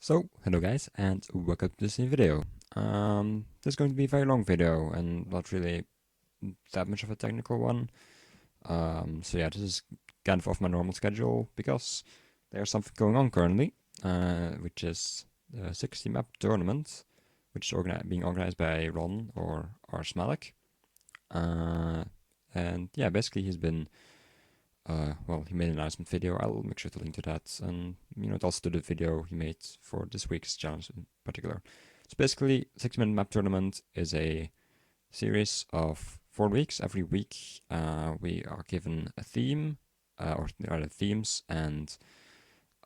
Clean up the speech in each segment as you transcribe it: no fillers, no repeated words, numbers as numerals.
So, hello guys, and welcome to this new video. This is going to be a very long video, and not really that much of a technical one. So yeah, this is kind of off my normal schedule, because there's something going on currently, which is the 60 map tournament, which is being organized by Ron, or Rsmalec. And yeah, basically he's been well, he made an announcement video. I'll make sure to link to that, and also to the video he made for this week's challenge in particular. So basically, 6-minute map tournament is a series of 4 weeks. Every week, we are given a theme, or rather themes, and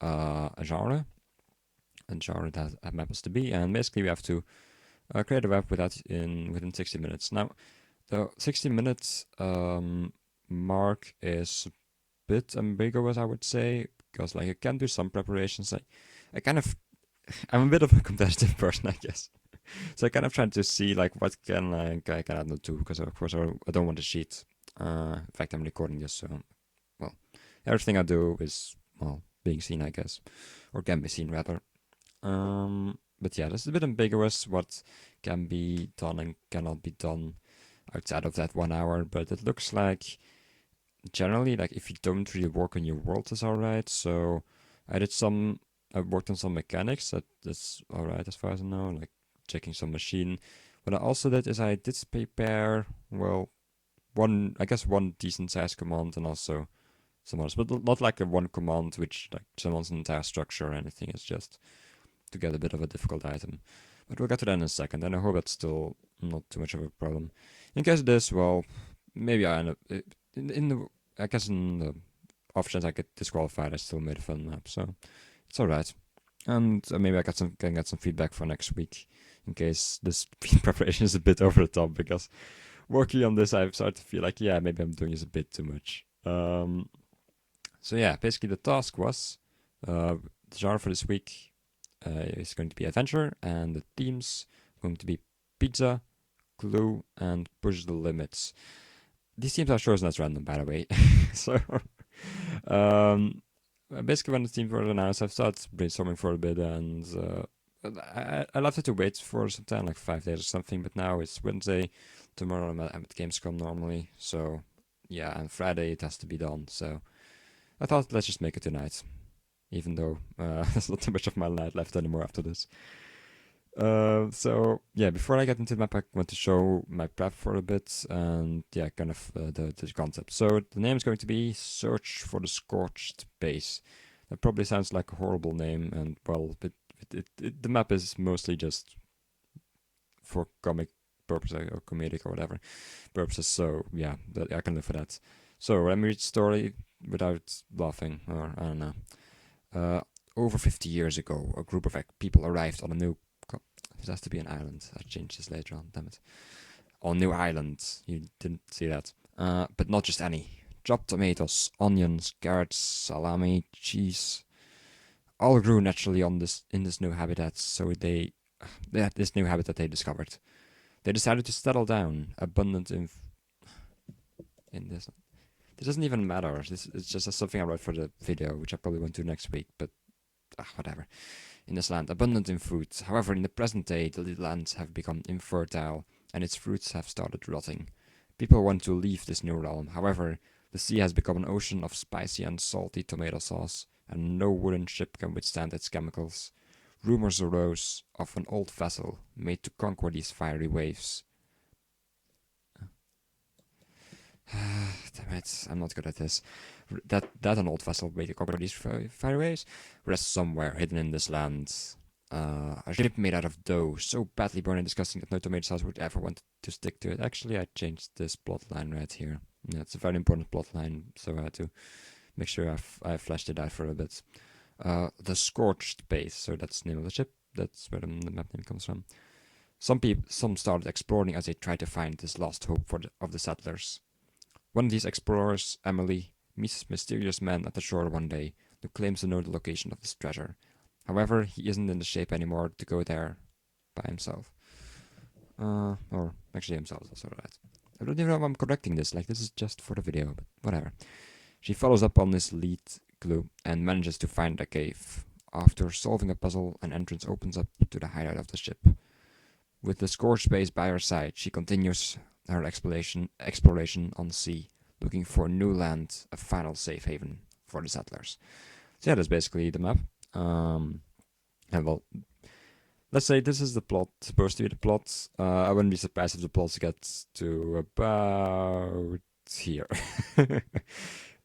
a genre that a map is to be, and basically we have to create a map with that within 60 minutes. Now, the 60 minutes mark is bit ambiguous, I would say, because like I can do some preparations. I'm a bit of a competitive person, I guess. So I kind of try to see like what can I not do, because of course I don't want to cheat. In fact, I'm recording this, so well, everything I do is being seen, I guess, or can be seen rather. But yeah, this is a bit ambiguous what can be done and cannot be done outside of that 1 hour. But it looks like generally, like if you don't really work on your world, is alright. So I worked on some mechanics that's alright as far as I know, like checking some machine. What I also did is I did prepare, well, one decent size command, and also some others, but not like a one command which like summons an entire structure or anything. It's just to get a bit of a difficult item. But we'll get to that in a second, and I hope that's still not too much of a problem. In case it is, well, maybe I end up in the off chance I get disqualified, I still made a fun map, so it's alright. And maybe I can get some feedback for next week, in case this preparation is a bit over the top, because working on this I've started to feel like, yeah, maybe I'm doing this a bit too much. So yeah, basically the task was, the genre for this week is going to be adventure, and the themes are going to be pizza, glue, and push the limits. These teams are chosen as random, by the way. So, basically, when the teams were announced, I've started brainstorming for a bit, and I left it to wait for some time, like 5 days or something. But now it's Wednesday. Tomorrow I'm at Gamescom normally, so yeah, and Friday it has to be done. So I thought, let's just make it tonight, even though there's not too much of my night left anymore after this. So yeah, before I get into the map, I want to show my prep for a bit, and yeah, kind of the concept. So the name is going to be Search for the Scorched base. That probably sounds like a horrible name, and well, the map is mostly just for comic purposes or comedic or whatever purposes. So yeah, I can live for that. So let me read the story without laughing, or I don't know. Over 50 years ago, a group of people arrived on a new. It has to be an island. I changed this later on, damn it. On New Island. You didn't see that. But not just any. Chopped tomatoes, onions, carrots, salami, cheese. All grew naturally in this new habitat, so they had this new habitat they discovered. They decided to settle down, abundant in this. This doesn't even matter. It's just something I wrote for the video, which I probably won't do next week, but whatever. In this land, abundant in food. However, in the present day, the lands have become infertile, and its fruits have started rotting. People want to leave this new realm. However, the sea has become an ocean of spicy and salty tomato sauce, and no wooden ship can withstand its chemicals. Rumors arose of an old vessel made to conquer these fiery waves. Damn it, I'm not good at this. That an old vessel made to conquer these fiery waves rests somewhere hidden in this land. A ship made out of dough, so badly burned and disgusting that no tomato sauce would ever want to stick to it. Actually, I changed this plotline right here. Yeah, it's a very important plotline, so I had to make sure I fleshed it out for a bit. The Scorched base, so that's the name of the ship. That's where the map name comes from. Some started exploring as they tried to find this lost hope of the settlers. One of these explorers, Emily, meets a mysterious man at the shore one day who claims to know the location of this treasure. However, he isn't in the shape anymore to go there by himself. Or actually himself is also right. I don't even know if I'm correcting this, like this is just for the video, but whatever. She follows up on this lead clue and manages to find a cave. After solving a puzzle, an entrance opens up to the hideout of the ship. With the Scorched base by her side, she continues her exploration on sea, looking for new land, a final safe haven for the settlers. So yeah, that's basically the map. And well, let's say this is the plot, supposed to be the plot. I wouldn't be surprised if the plot gets to about here.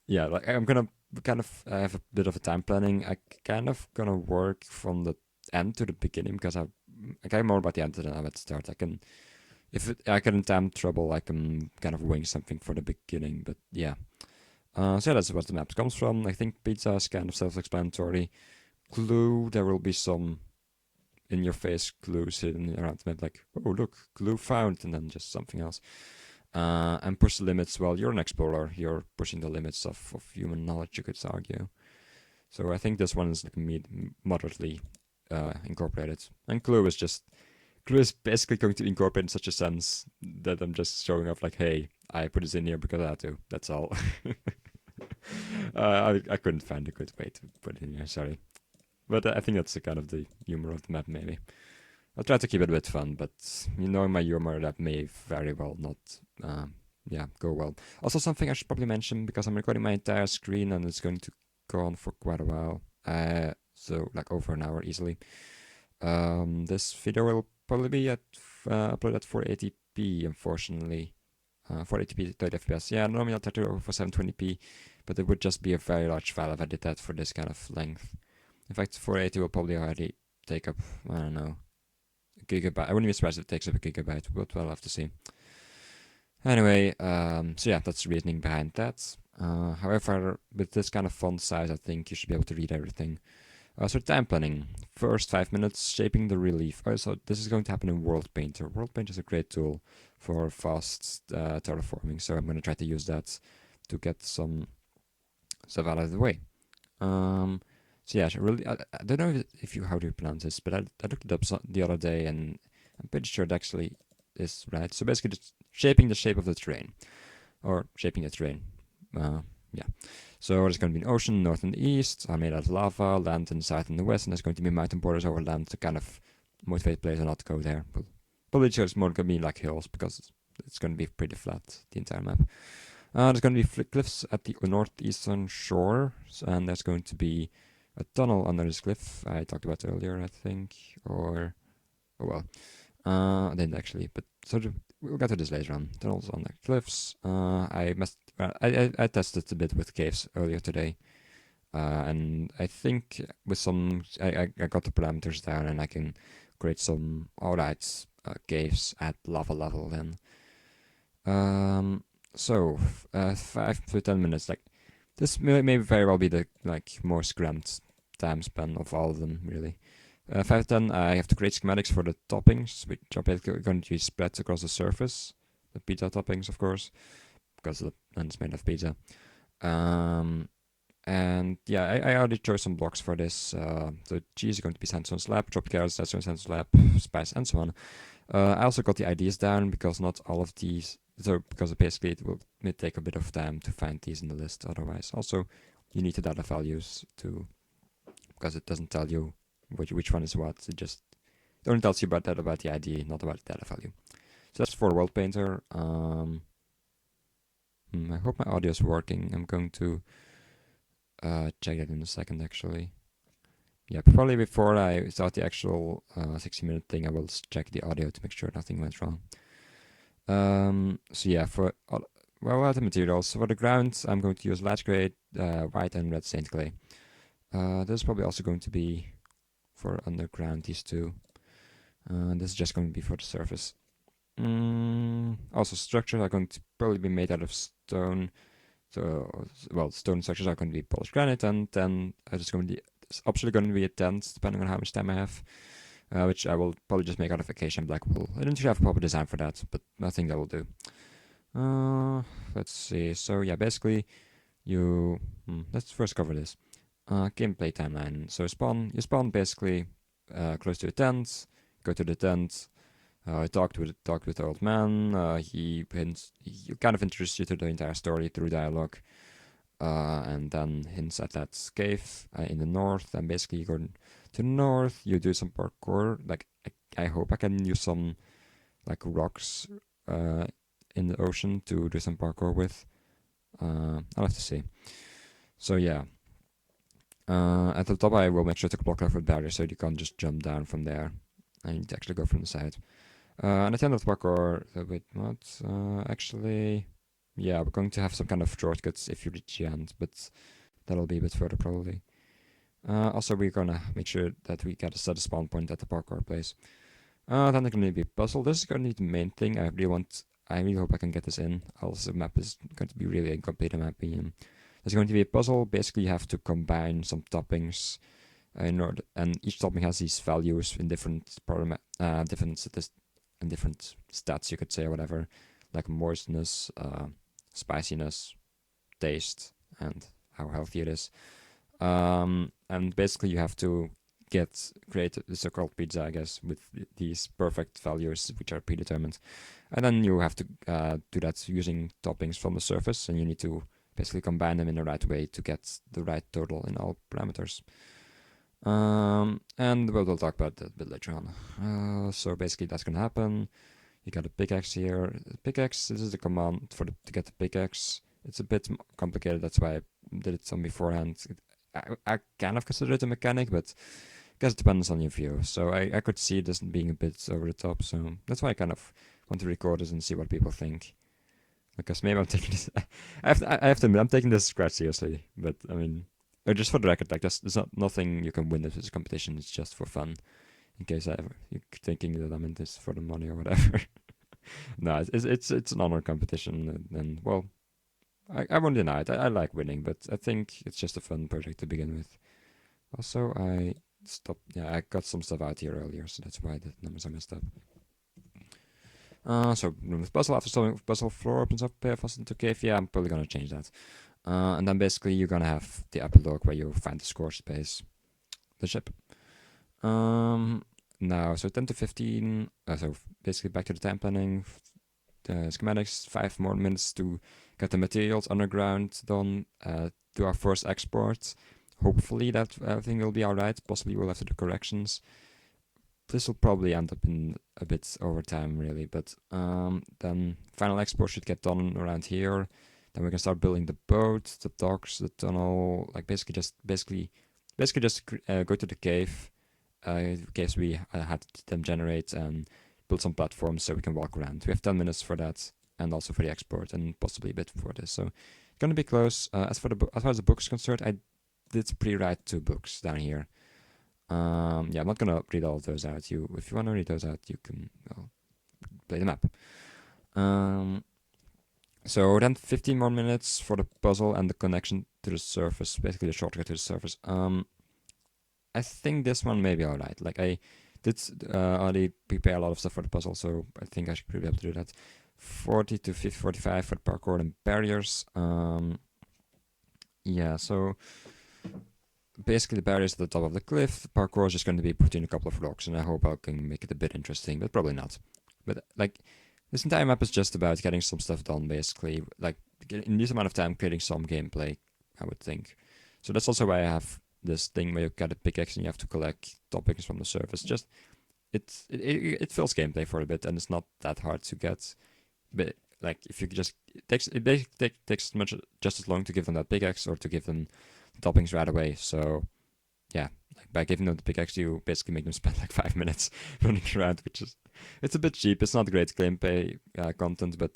Yeah, like I'm gonna kind of I have a bit of a time planning. I kind of gonna work from the end to the beginning because I care more about the end than about the start. I get in time trouble, I can kind of wing something for the beginning. But yeah, so that's what the map comes from. I think pizza is kind of self-explanatory. Clue, there will be some in-your-face clues hidden around the map, like, oh look, clue found, and then just something else. And push the limits. Well, you're an explorer. You're pushing the limits of human knowledge, you could argue. So I think this one is like moderately incorporated. And Clue is basically going to incorporate in such a sense that I'm just showing off like, hey, I put this in here because I had to. That's all. I couldn't find a good way to put it in here, sorry. But I think that's the kind of the humor of the map, maybe. I'll try to keep it a bit fun, but my humor, that may very well not, go well. Also, something I should probably mention, because I'm recording my entire screen and it's going to go on for quite a while, so like over an hour easily. This video will probably be uploaded at 480p, unfortunately. 480p 30 FPS. Yeah, normally I'll try to go for 720p, but it would just be a very large file if I did that for this kind of length. In fact, 480 will probably already take up, I don't know, a gigabyte. I wouldn't be surprised if it takes up a gigabyte, but we'll have to see. Anyway, so yeah, that's the reasoning behind that. However, with this kind of font size, I think you should be able to read everything. So time planning. First 5 minutes, shaping the relief. So this is going to happen in World Painter. World Painter is a great tool for fast terraforming, so I'm going to try to use that to get some stuff out of the way. So yeah, I don't know how to pronounce this, but I looked it up the other day, and I'm pretty sure it actually is right. So basically, just shaping the shape of the terrain, or shaping the terrain. Yeah. So there's going to be an ocean, north and east, made out of lava, land in the south and the west, and there's going to be mountain borders over land to kind of motivate players not to go there. But probably just more going to be like hills, because it's going to be pretty flat, the entire map. There's going to be cliffs at the northeastern shore, and there's going to be a tunnel under this cliff I talked about earlier, I think, or, oh well, I didn't actually, but we'll get to this later on. Tunnels on the cliffs. I tested a bit with caves earlier today, and I think with some, I got the parameters down, and I can create some alright caves at lava level then. So 5 to 10 minutes, like this may very well be the more scrumped time span of all of them, really. 5 to 10, I have to create schematics for the toppings, which are basically going to be spread across the surface. The pizza toppings, of course, because the land is made of pizza. And yeah, I already chose some blocks for this. So cheese is going to be sandstone slab, chopped carrots, that's sandstone slab, spice, and so on. I also got the ideas down, because not all of these, because basically may take a bit of time to find these in the list otherwise. Also, you need the data values because it doesn't tell you which one is what. It only tells you about the ID, not about the data value. So that's for World Painter. I hope my audio is working. I'm going to check that in a second, actually. Yeah, probably before I start the actual 60-minute thing, I will check the audio to make sure nothing went wrong. So yeah, for the materials. For the ground, I'm going to use latch clay, white and red stained clay. This is probably also going to be for underground, these two. This is just going to be for the surface. Also, structures are going to probably be made out of stone. So, stone structures are going to be polished granite, and then it's optionally going to be a tent, depending on how much time I have, which I will probably just make out of acacia and black wool. I don't really have a proper design for that, but I think that will do. Let's see. So yeah, basically, let's first cover this. Gameplay timeline. So you spawn basically close to a tent. Go to the tent. Talked with the old man. He kind of introduced you to the entire story through dialogue. and then hints at that cave in the north. And basically, you go to the north, you do some parkour. Like I hope I can use some like rocks in the ocean to do some parkour with. I'll have to see. So yeah. At the top, I will make sure to block off with barriers so you can't just jump down from there. I need to actually go from the side. And at the end of the parkour, wait, what? Actually, yeah, we're going to have some kind of shortcuts if you reach the end, but that'll be a bit further probably. Also, we're gonna make sure that we get a set spawn point at the parkour place. Then there's gonna be a puzzle. This is gonna be the main thing. I really hope I can get this in. Also, the map is going to be really incomplete in my opinion. There's going to be a puzzle. Basically, you have to combine some toppings in order, and each topping has these values in different different stats, you could say, or whatever, like moistness, spiciness, taste, and how healthy it is. And basically, you have to create the so-called pizza, I guess, with these perfect values which are predetermined, and then you have to do that using toppings from the surface, and you need to basically combine them in the right way to get the right total in all parameters. And we'll talk about that a bit later on. So basically that's gonna happen. You got a pickaxe here. The pickaxe, this is the command to get the pickaxe. It's a bit complicated, that's why I did it some beforehand. I kind of consider it a mechanic, but I guess it depends on your view. So I could see this being a bit over the top, so that's why I kind of want to record this and see what people think. Because maybe I'm taking this. I have to admit, I'm taking this quite seriously. But I mean, just for the record, like there's not nothing you can win this as a competition. It's just for fun. In case you're thinking that I'm in this for the money or whatever. No, it's an honor competition, and well, I won't deny it. I like winning, but I think it's just a fun project to begin with. Also, I stopped. Yeah, I got some stuff out here earlier, so that's why the numbers are messed up. So with puzzle, after solving puzzle, floor opens up fast into cave. Yeah, I'm probably gonna change that. And then basically you're gonna have the epilogue where you find the Scorched base, the ship. Now, so 10 to 15. So basically back to the time planning. The schematics, 5 more minutes to get the materials underground done. Do our first export. Hopefully that everything will be alright. Possibly we'll have to do corrections. This will probably end up in a bit over time, really, but then final export should get done around here. Then we can start building the boat, the docks, the tunnel, like basically just go to the cave, caves we had them generate, and build some platforms so we can walk around. We have 10 minutes for that, and also for the export, and possibly a bit for this. So it's gonna be close. As far as the book is concerned, I did pre-write 2 books down here. Yeah, I'm not gonna read all of those out. If you want to read those out, you can play the map. So then 15 more minutes for the puzzle and the connection to the surface, basically the shortcut to the surface. I think this one may be alright. Like I did already prepare a lot of stuff for the puzzle, so I think I should be able to do that. 40 to 50, 45 for the parkour and barriers. Yeah, so basically the barriers at the top of the cliff. The parkour is just going to be between a couple of rocks, and I hope I can make it a bit interesting, but probably not. But like, this entire map is just about getting some stuff done, basically. Like, in this amount of time, creating some gameplay, I would think. So that's also why I have this thing where you get a pickaxe and you have to collect topics from the surface. Just, it fills gameplay for a bit, and it's not that hard to get. But like, if you just, it takes just as long to give them that pickaxe or to give them toppings right away. So yeah, like by giving them the pickaxe, you basically make them spend like 5 minutes running around, which is, it's a bit cheap. It's not great gameplay content, but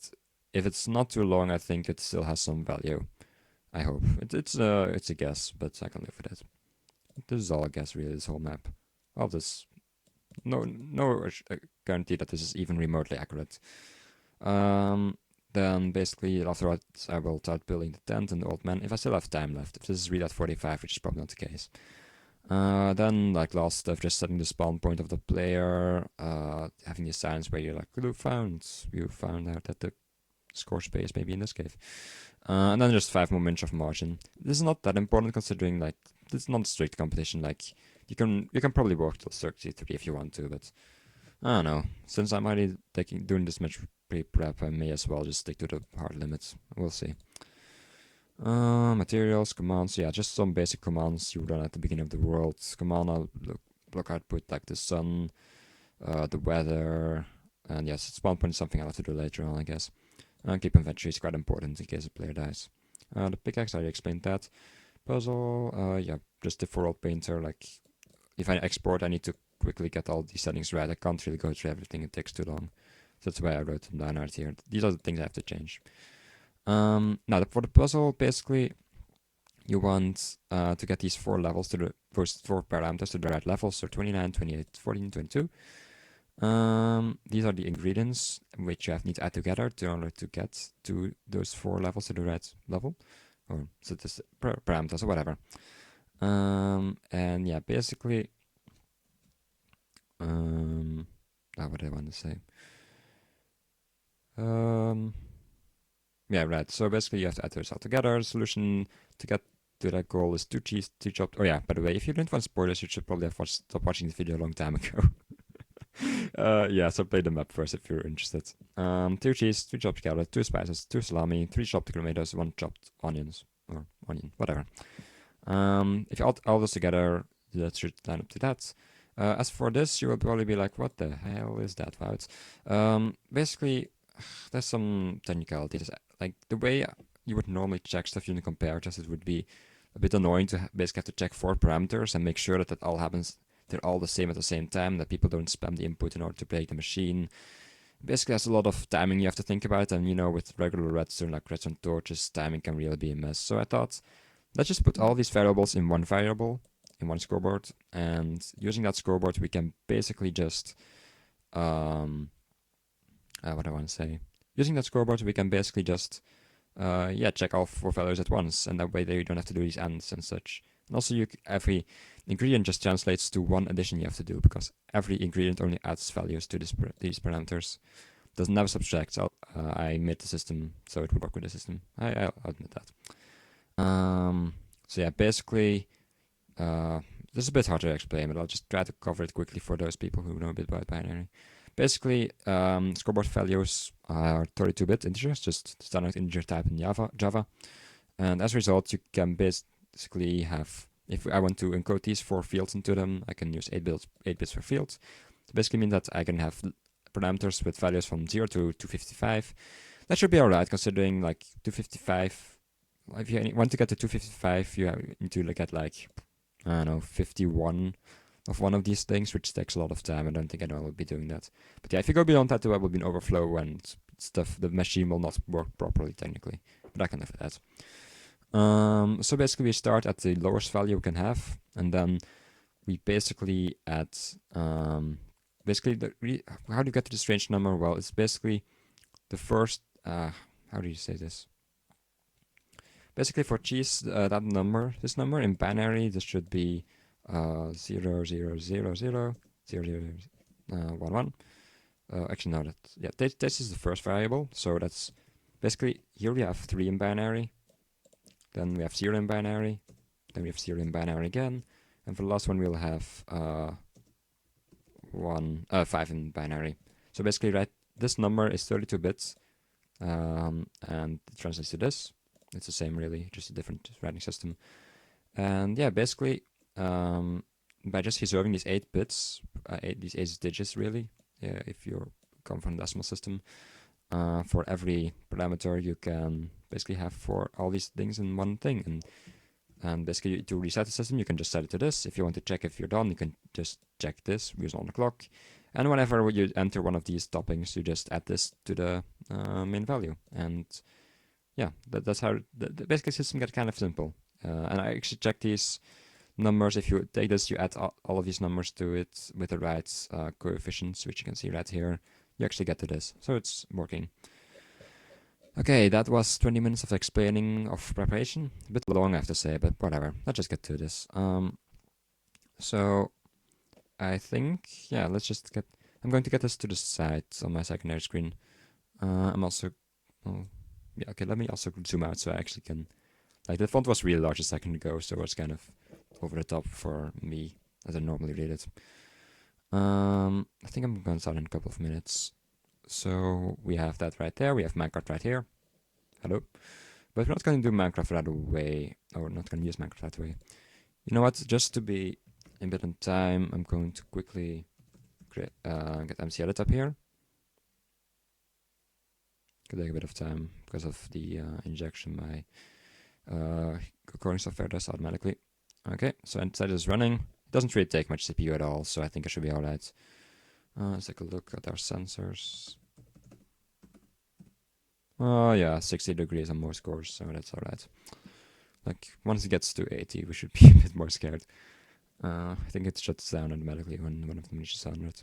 if it's not too long, I think it still has some value. I hope it's a guess, but I can live with it. This is all a guess, really. This whole map, all this, no guarantee that this is even remotely accurate. Then basically afterwards I will start building the tent and the old man, if I still have time left. If this is read at 45, which is probably not the case. Then like last stuff, just setting the spawn point of the player, having the signs where you're like, you found out that the Scorched base may be in this cave. And then just 5 more minutes of margin. This is not that important considering like it's not a strict competition. Like you can probably work till 33 if you want to, but I don't know. Since I'm already doing this much pre-prep, I may as well just stick to the hard limits. We'll see. Materials, commands, yeah, just some basic commands you run at the beginning of the world. Command block output like the sun, the weather, and yes, spawn point is something I'll have to do later on, I guess. Keep inventory is quite important in case a player dies. The pickaxe, I already explained that. Puzzle, yeah, just the for-all painter, like, if I export, I need to quickly get all these settings right. I can't really go through everything, it takes too long. So that's why I wrote them down right here. These are the things I have to change. Now, for the puzzle, basically, you want to get these 4 levels to the first 4 parameters to the right levels, so 29, 28, 14, 22. These are the ingredients which you need to add together in order to get to those 4 levels to the right level, or so this parameters or whatever. And yeah, basically, what do I want to say? Yeah, right. So basically, you have to add those all together. The solution to get to that goal is 2 cheese, 2 chopped. Oh yeah, by the way, if you didn't want spoilers, you should probably have stopped watching the video a long time ago. Yeah, so play the map first if you're interested. 2 cheese, 2 chopped carrot, 2 spices, 2 salami, 3 chopped tomatoes, 1 chopped onions, or onion, whatever. If you add all those together, that should line up to that. As for this, you will probably be like, what the hell is that about? Basically, there's some technicalities. Like, the way you would normally check stuff using comparators, it would be a bit annoying to basically have to check 4 parameters and make sure that all happens, they're all the same at the same time, that people don't spam the input in order to break the machine. Basically, there's a lot of timing you have to think about, and with regular redstone, like redstone torches, timing can really be a mess. So I thought, let's just put all these variables in one variable, in one scoreboard, and using that scoreboard, we can basically just, what I want to say, using that scoreboard, we can basically just, check all 4 values at once, and that way you don't have to do these ands and such. And also, every ingredient just translates to 1 addition you have to do, because every ingredient only adds values to these parameters. Doesn't never subtract. I made the system so it would work with the system. I'll admit that. So yeah, basically, this is a bit hard to explain, but I'll just try to cover it quickly for those people who know a bit about binary. Basically, scoreboard values are 32-bit integers, just standard integer type in Java. And as a result, you can basically have, if I want to encode these 4 fields into them, I can use 8 bits per field. So basically means that I can have parameters with values from 0 to 255. That should be alright, considering like 255. If you want to get to 255, you need to look at like, I don't know, 51 of one of these things, which takes a lot of time. I don't think anyone will be doing that. But yeah, if you go beyond that, there will be an overflow and stuff. The machine will not work properly technically. But I can live with that. So basically, we start at the lowest value we can have, and then we basically add. Basically, how do you get to the strange number? Well, it's basically the first. How do you say this? Basically, for cheese, that number, this number in binary, this should be 0, 0, 0, 0, 0, 0, 1, 1. Actually, no, this is the first variable. So that's basically, here we have 3 in binary. Then we have 0 in binary. Then we have 0 in binary again. And for the last one, we'll have 5 in binary. So basically, right, this number is 32 bits. And it translates to this. It's the same, really, just a different writing system. And yeah, basically, by just reserving these 8 bits, these 8 digits, really, if you come from the decimal system, for every parameter, you can basically have for all these things in one thing. And basically, to reset the system, you can just set it to this. If you want to check if you're done, you can just check this, use on the clock. And whenever you enter one of these toppings, you just add this to the main value. And yeah, that's how the basic system gets kind of simple. And I actually check these numbers. If you take this, you add all of these numbers to it with the right coefficients, which you can see right here. You actually get to this. So it's working. Okay, that was 20 minutes of explaining of preparation. A bit long, I have to say, but whatever. Let's just get to this. So I think, yeah, let's just get... I'm going to get this to the side on my secondary screen. I'm also... Oh, yeah, okay, let me also zoom out so I actually can... Like, the font was really large a second ago, so it's kind of over the top for me as I normally read it. I think I'm going to start in a couple of minutes. So we have that right there. We have Minecraft right here. Hello. But we're not going to do Minecraft right away, or not going to use Minecraft right away. You know what? Just to be a bit on time, I'm going to quickly get MC Edit up here. Could take a bit of time because of the injection my recording software does automatically. Okay, so inside is running. It doesn't really take much CPU at all, so I think I should be alright. Let's take a look at our sensors. Oh yeah, 60 degrees and more scores, so that's alright. Like, once it gets to 80, we should be a bit more scared. I think it shuts down automatically when one of them reaches 100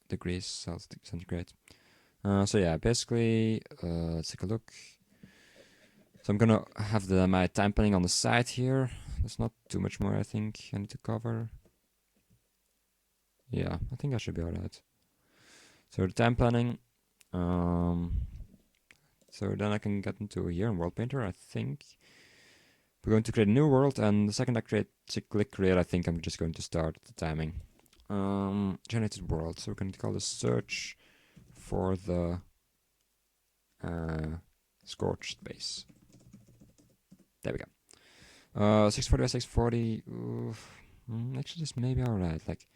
degrees centigrade. So yeah, basically, let's take a look. So I'm gonna have my time planning on the side here. There's not too much more I think I need to cover. Yeah, I think I should be alright. So the time planning. So then I can get into here in World Painter, I think. We're going to create a new world, and the second I click create, I think I'm just going to start the timing. Generated world. So we're going to call this search for the Scorched base. There we go. 640 by 640. Actually, this may be alright. Like,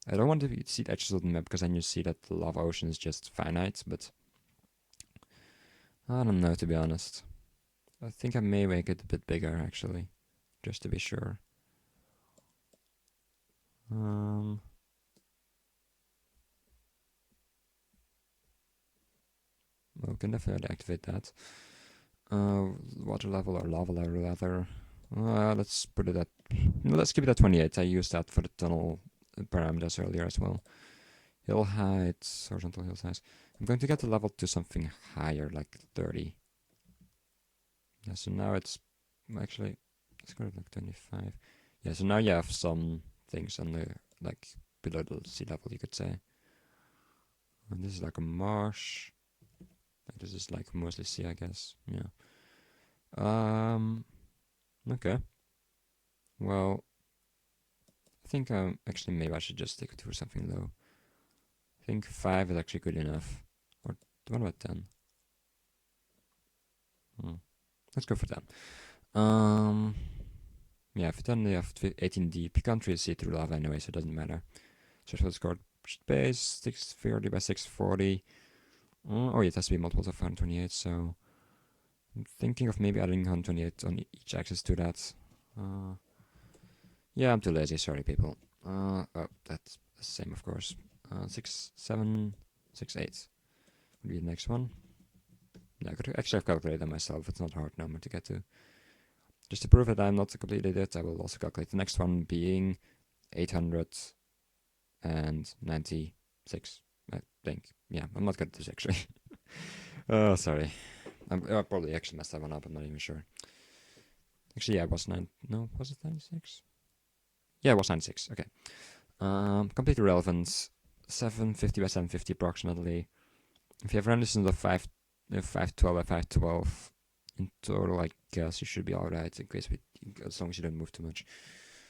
I don't want to see the edges of the map because then you see that the lava ocean is just finite, but I don't know, to be honest. I think I may make it a bit bigger, actually, just to be sure. We can definitely activate that. Water level or lava level rather. Let's put it at. Let's keep it at 28. I used that for the tunnel parameters earlier as well. Hill height, horizontal hill size. I'm going to get the level to something higher, like 30. Yeah, so now it's actually, let's go to like 25. Yeah, so now you have some things on the, like, below the sea level, you could say. And this is like a marsh. Like, this is like mostly sea, I guess. Yeah. Okay. Well, I think actually maybe I should just stick to something low. I think 5 is actually good enough. Or what about 10? Let's go for 10. Yeah, for 10 you have 18 deep. You can't really see through lava anyway, so it doesn't matter. So let's go base 640 by 640. Oh, yeah, it has to be multiples of 128, so I'm thinking of maybe adding 128 on each axis to that. Yeah, I'm too lazy, sorry people. Oh, that's the same, of course. 6, 7, 6, 8 would be the next one. Yeah, I could actually have calculated that myself. It's not a hard number to get to. Just to prove that I'm not a complete idiot, I will also calculate the next one being 896, I think. Yeah, I'm not good at this actually. Oh, sorry. I probably actually messed that one up, I'm not even sure. Actually, yeah, it was 9. No, was it 96? Yeah, it was 96, okay. Completely irrelevant. 750 by 750 approximately. If you have renderings in the 512 by 512, in total, I guess you should be alright, in case as long as you don't move too much.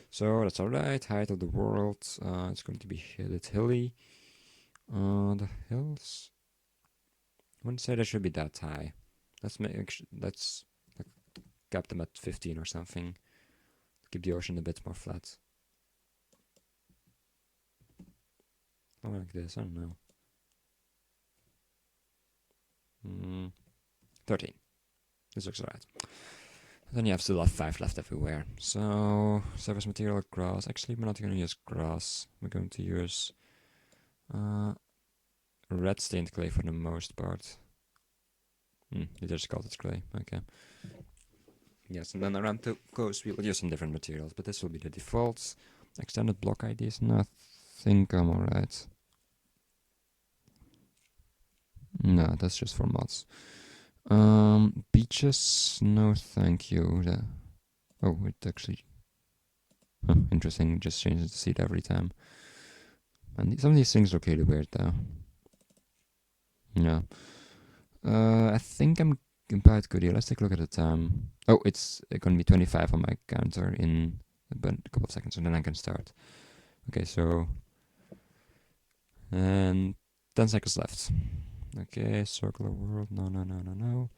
So that's alright. Height of the world. It's going to be hilly. The hills. I wouldn't say they should be that high. Let's like, cap them at 15 or something. Keep the ocean a bit more flat. Oh, like this. I don't know. 13. This looks alright. Then you have still have 5 left everywhere. So, surface material, grass. Actually, we're not going to use grass. We're going to use red stained clay for the most part. They just called it clay. Okay. Yes, and then around the coast we will use some different materials, but this will be the defaults. Extended block IDs, no, I think I'm alright. No, that's just for mods. Beaches, no thank you. Oh, it actually... interesting, it just changes the seed every time. And some of these things look really weird though. Yeah. I think I'm about good here. Let's take a look at the time. Oh, it's going to be 25 on my counter in a couple of seconds, and then I can start. Okay, so... And 10 seconds left. Okay, circular world. No.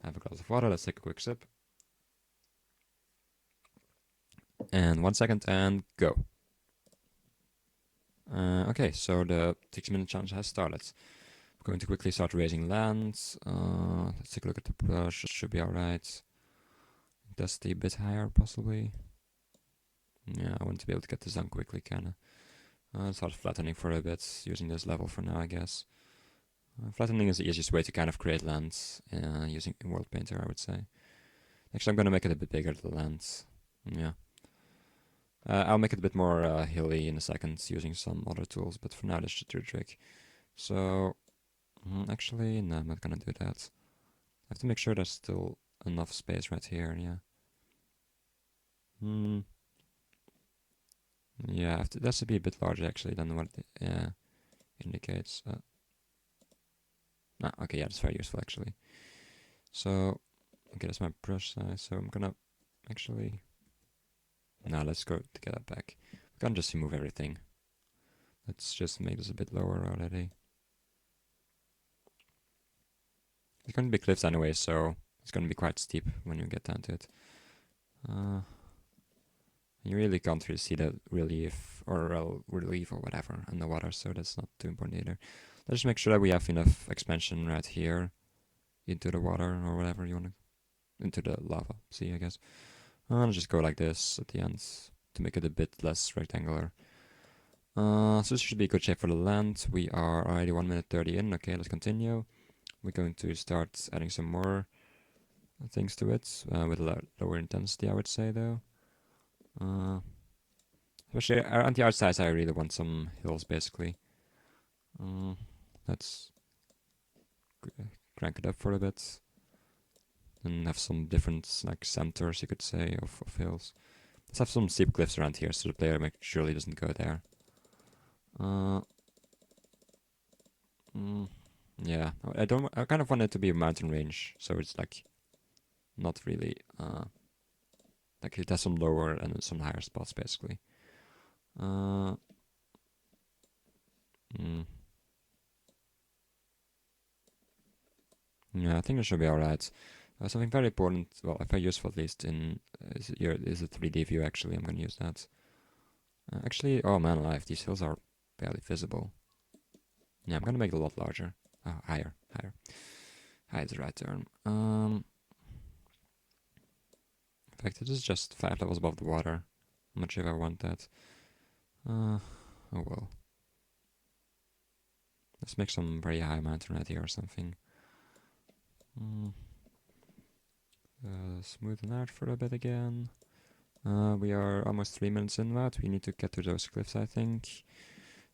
have a glass of water. Let's take a quick sip. And 1 second and go. Okay, so the 6-minute challenge has started. I'm going to quickly start raising lands. Let's take a look at the brush. It should be alright. Dusty a bit higher, possibly. Yeah, I want to be able to get this done quickly, kinda. Start flattening for a bit, using this level for now, I guess. Flattening is the easiest way to kind of create lands using World Painter, I would say. Actually, I'm gonna make it a bit bigger, the lands. Yeah. I'll make it a bit more hilly in a second using some other tools, but for now this should do the trick. So, actually, no, I'm not gonna do that. I have to make sure there's still enough space right here, yeah. Yeah, that should be a bit larger actually than what it indicates. Okay, yeah, that's very useful actually. So, okay, that's my brush size, so I'm gonna actually... Now let's go to get that back. We can't just remove everything. Let's just make this a bit lower already. It's going to be cliffs anyway, so it's going to be quite steep when you get down to it. You really can't really see the relief or whatever in the water, so that's not too important either. Let's just make sure that we have enough expansion right here into the water or whatever you want to... into the lava, see, I guess. I'll just go like this at the end to make it a bit less rectangular. So this should be a good shape for the land. We are already 1 minute 30 in. Okay, let's continue. We're going to start adding some more things to it with a lower intensity, I would say, though. Especially on the outside, I really want some hills, basically. Let's crank it up for a bit. And have some different like centers, you could say, of hills. Let's have some steep cliffs around here, so the player surely doesn't go there. Yeah, I kind of want it to be a mountain range, so it's like not really like it has some lower and some higher spots, basically. Yeah, I think it should be alright. Something very important, well, very useful at least, is a 3D view, actually. I'm going to use that. Actually, oh man alive, these hills are barely visible. Yeah, I'm going to make it a lot larger. Higher. High is the right term. In fact, it is just 5 levels above the water. I'm not sure if I want that. Oh well. Let's make some very high mountain right here or something. Smoothen out for a bit again. We are almost 3 minutes in that. We need to get to those cliffs, I think.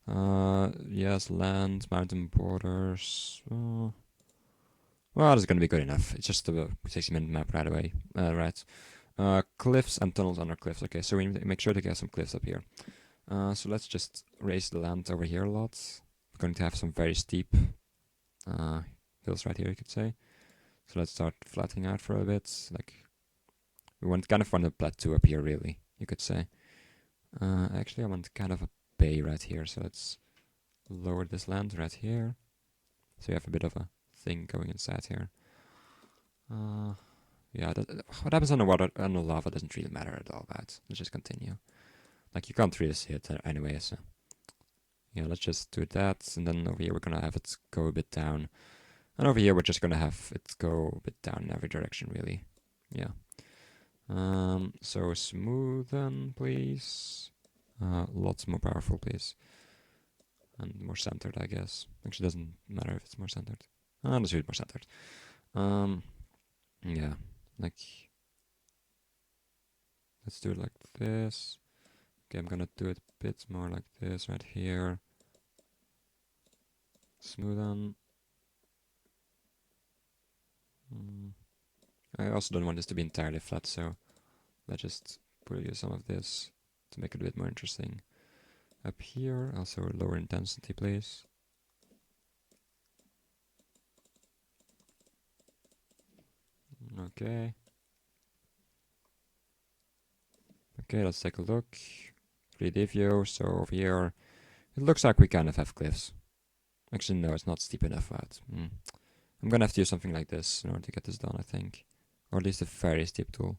Yes, land, mountain borders. Well, this is gonna be good enough. It's just a 60-minute map right away. Right. Cliffs and tunnels under cliffs. Okay, so we need to make sure to get some cliffs up here. So let's just raise the land over here a lot. We're going to have some very steep hills right here, you could say. So let's start flattening out for a bit. Like, we kind of want a plateau up here, really, you could say. Actually, I want kind of a bay right here, so let's lower this land right here. So you have a bit of a thing going inside here. Yeah, what happens on the water, on the lava doesn't really matter at all, but let's just continue. Like, you can't really see it anyway, so... Yeah, let's just do that, and then over here we're gonna have it go a bit down. And over here we're just gonna have it go a bit down in every direction, really. Yeah. So smoothen, please. Lots more powerful, please. And more centered, I guess. Actually, doesn't matter if it's more centered. Let's do it more centered. Yeah, like... Let's do it like this. Okay, I'm gonna do it a bit more like this right here. Smoothen. I also don't want this to be entirely flat, so let's just put some of this to make it a bit more interesting. Up here, also lower intensity, please. Okay. Okay, let's take a look. 3D view, so over here, it looks like we kind of have cliffs. Actually, no, it's not steep enough, but... I'm gonna have to use something like this in order to get this done, I think. Or at least a very steep tool.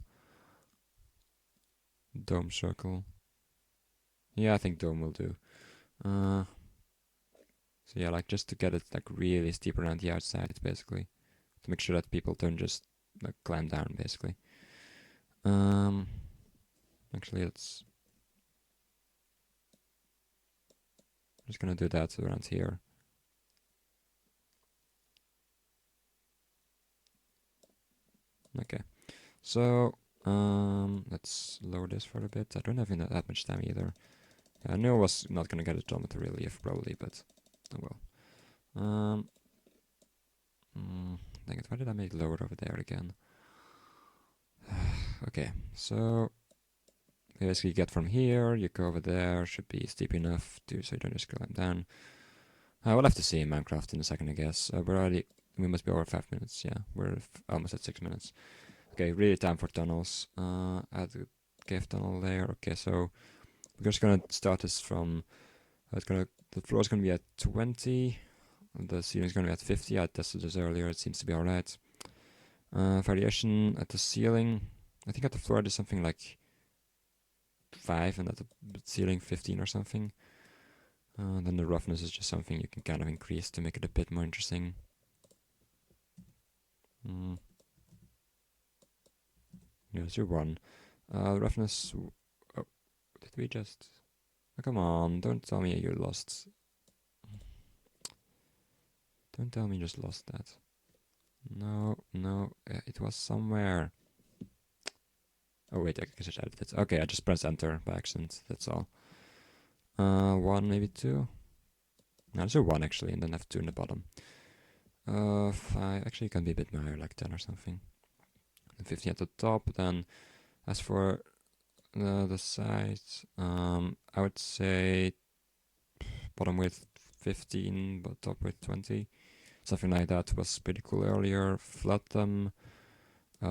Dome circle. Yeah, I think dome will do. So yeah, like just to get it like really steep around the outside, basically. To make sure that people don't just like climb down, basically. Actually, I'm just gonna do that around here. Okay, so let's lower this for a bit. I don't have that much time either. I knew I was not gonna get it done with the relief probably, but oh well. Dang it, why did I make it lower over there again? Okay, so you basically get from here, you go over there, should be steep enough so you don't just climb down. We'll have to see in Minecraft in a second, I guess. We must be over 5 minutes, yeah. We're almost at 6 minutes. Okay, really time for tunnels. Add a cave tunnel there. Okay, so we're just gonna start this from, the floor is gonna be at 20, the ceiling is gonna be at 50. I tested this earlier, it seems to be alright. Variation at the ceiling, I think at the floor there's something like 5 and at the ceiling 15 or something. Then the roughness is just something you can kind of increase to make it a bit more interesting. Yeah, 0.1. Roughness. Oh, did we just? Oh, come on! Don't tell me you lost. Don't tell me you just lost that. No, it was somewhere. Oh wait, I just added it. Okay, I just pressed enter by accident. That's all. 1, maybe 2. No, there's a 1 actually, and then I have 2 in the bottom. 5. Actually, it can be a bit higher, like 10 or something. And 15 at the top. Then, as for the sides, I would say bottom width 15, but top width 20. Something like that was pretty cool earlier. Flood them.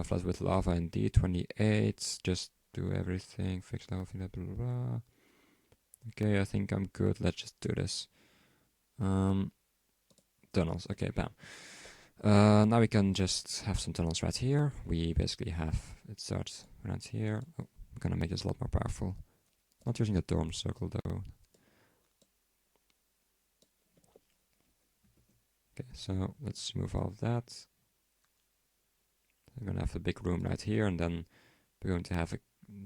Flood with lava and D28. Just do everything. Fix level, blah, blah, blah. Okay, I think I'm good. Let's just do this. Tunnels. Okay, bam. Now we can just have some tunnels right here. We basically have it starts around here. Oh, I'm gonna make this a lot more powerful. Not using a dome circle though. Okay, so let's remove all of that. We're gonna have a big room right here, and then we're going to have it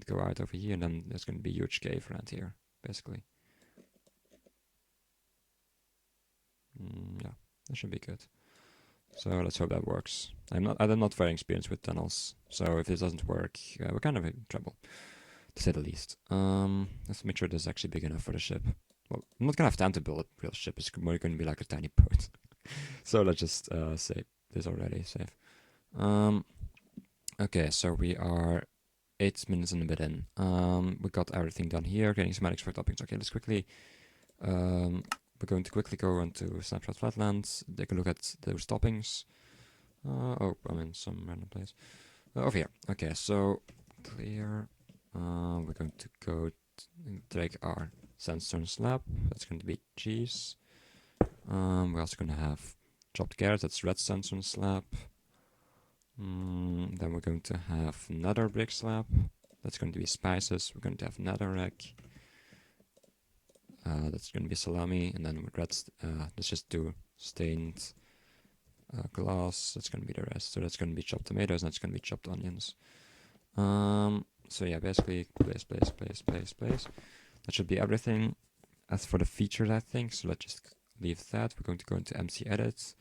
go out over here, and then there's gonna be a huge cave around here, basically. Yeah, that should be good. So let's hope that works. I'm not very experienced with tunnels, so if this doesn't work, we're kind of in trouble, to say the least. Let's make sure this is actually big enough for the ship. Well, I'm not gonna have time to build a real ship. It's more gonna be like a tiny boat. So let's just save this already. Save. Okay, so we are 8 minutes and a bit in. We got everything done here. Getting schematics for toppings. Okay, let's quickly. We're going to quickly go onto Snapshot Flatlands, take a look at those toppings. Oh, I'm in some random place. Over here. Okay, so clear. We're going to go take our sandstone slab. That's going to be cheese. We're also going to have chopped carrots. That's red sandstone slab. Then we're going to have nether brick slab. That's going to be spices. We're going to have netherrack. That's going to be salami, and then let's just do stained glass. That's going to be the rest. So that's going to be chopped tomatoes, and that's going to be chopped onions. So yeah, basically place. That should be everything. As for the features, I think, so let's just leave that. We're going to go into MC edit.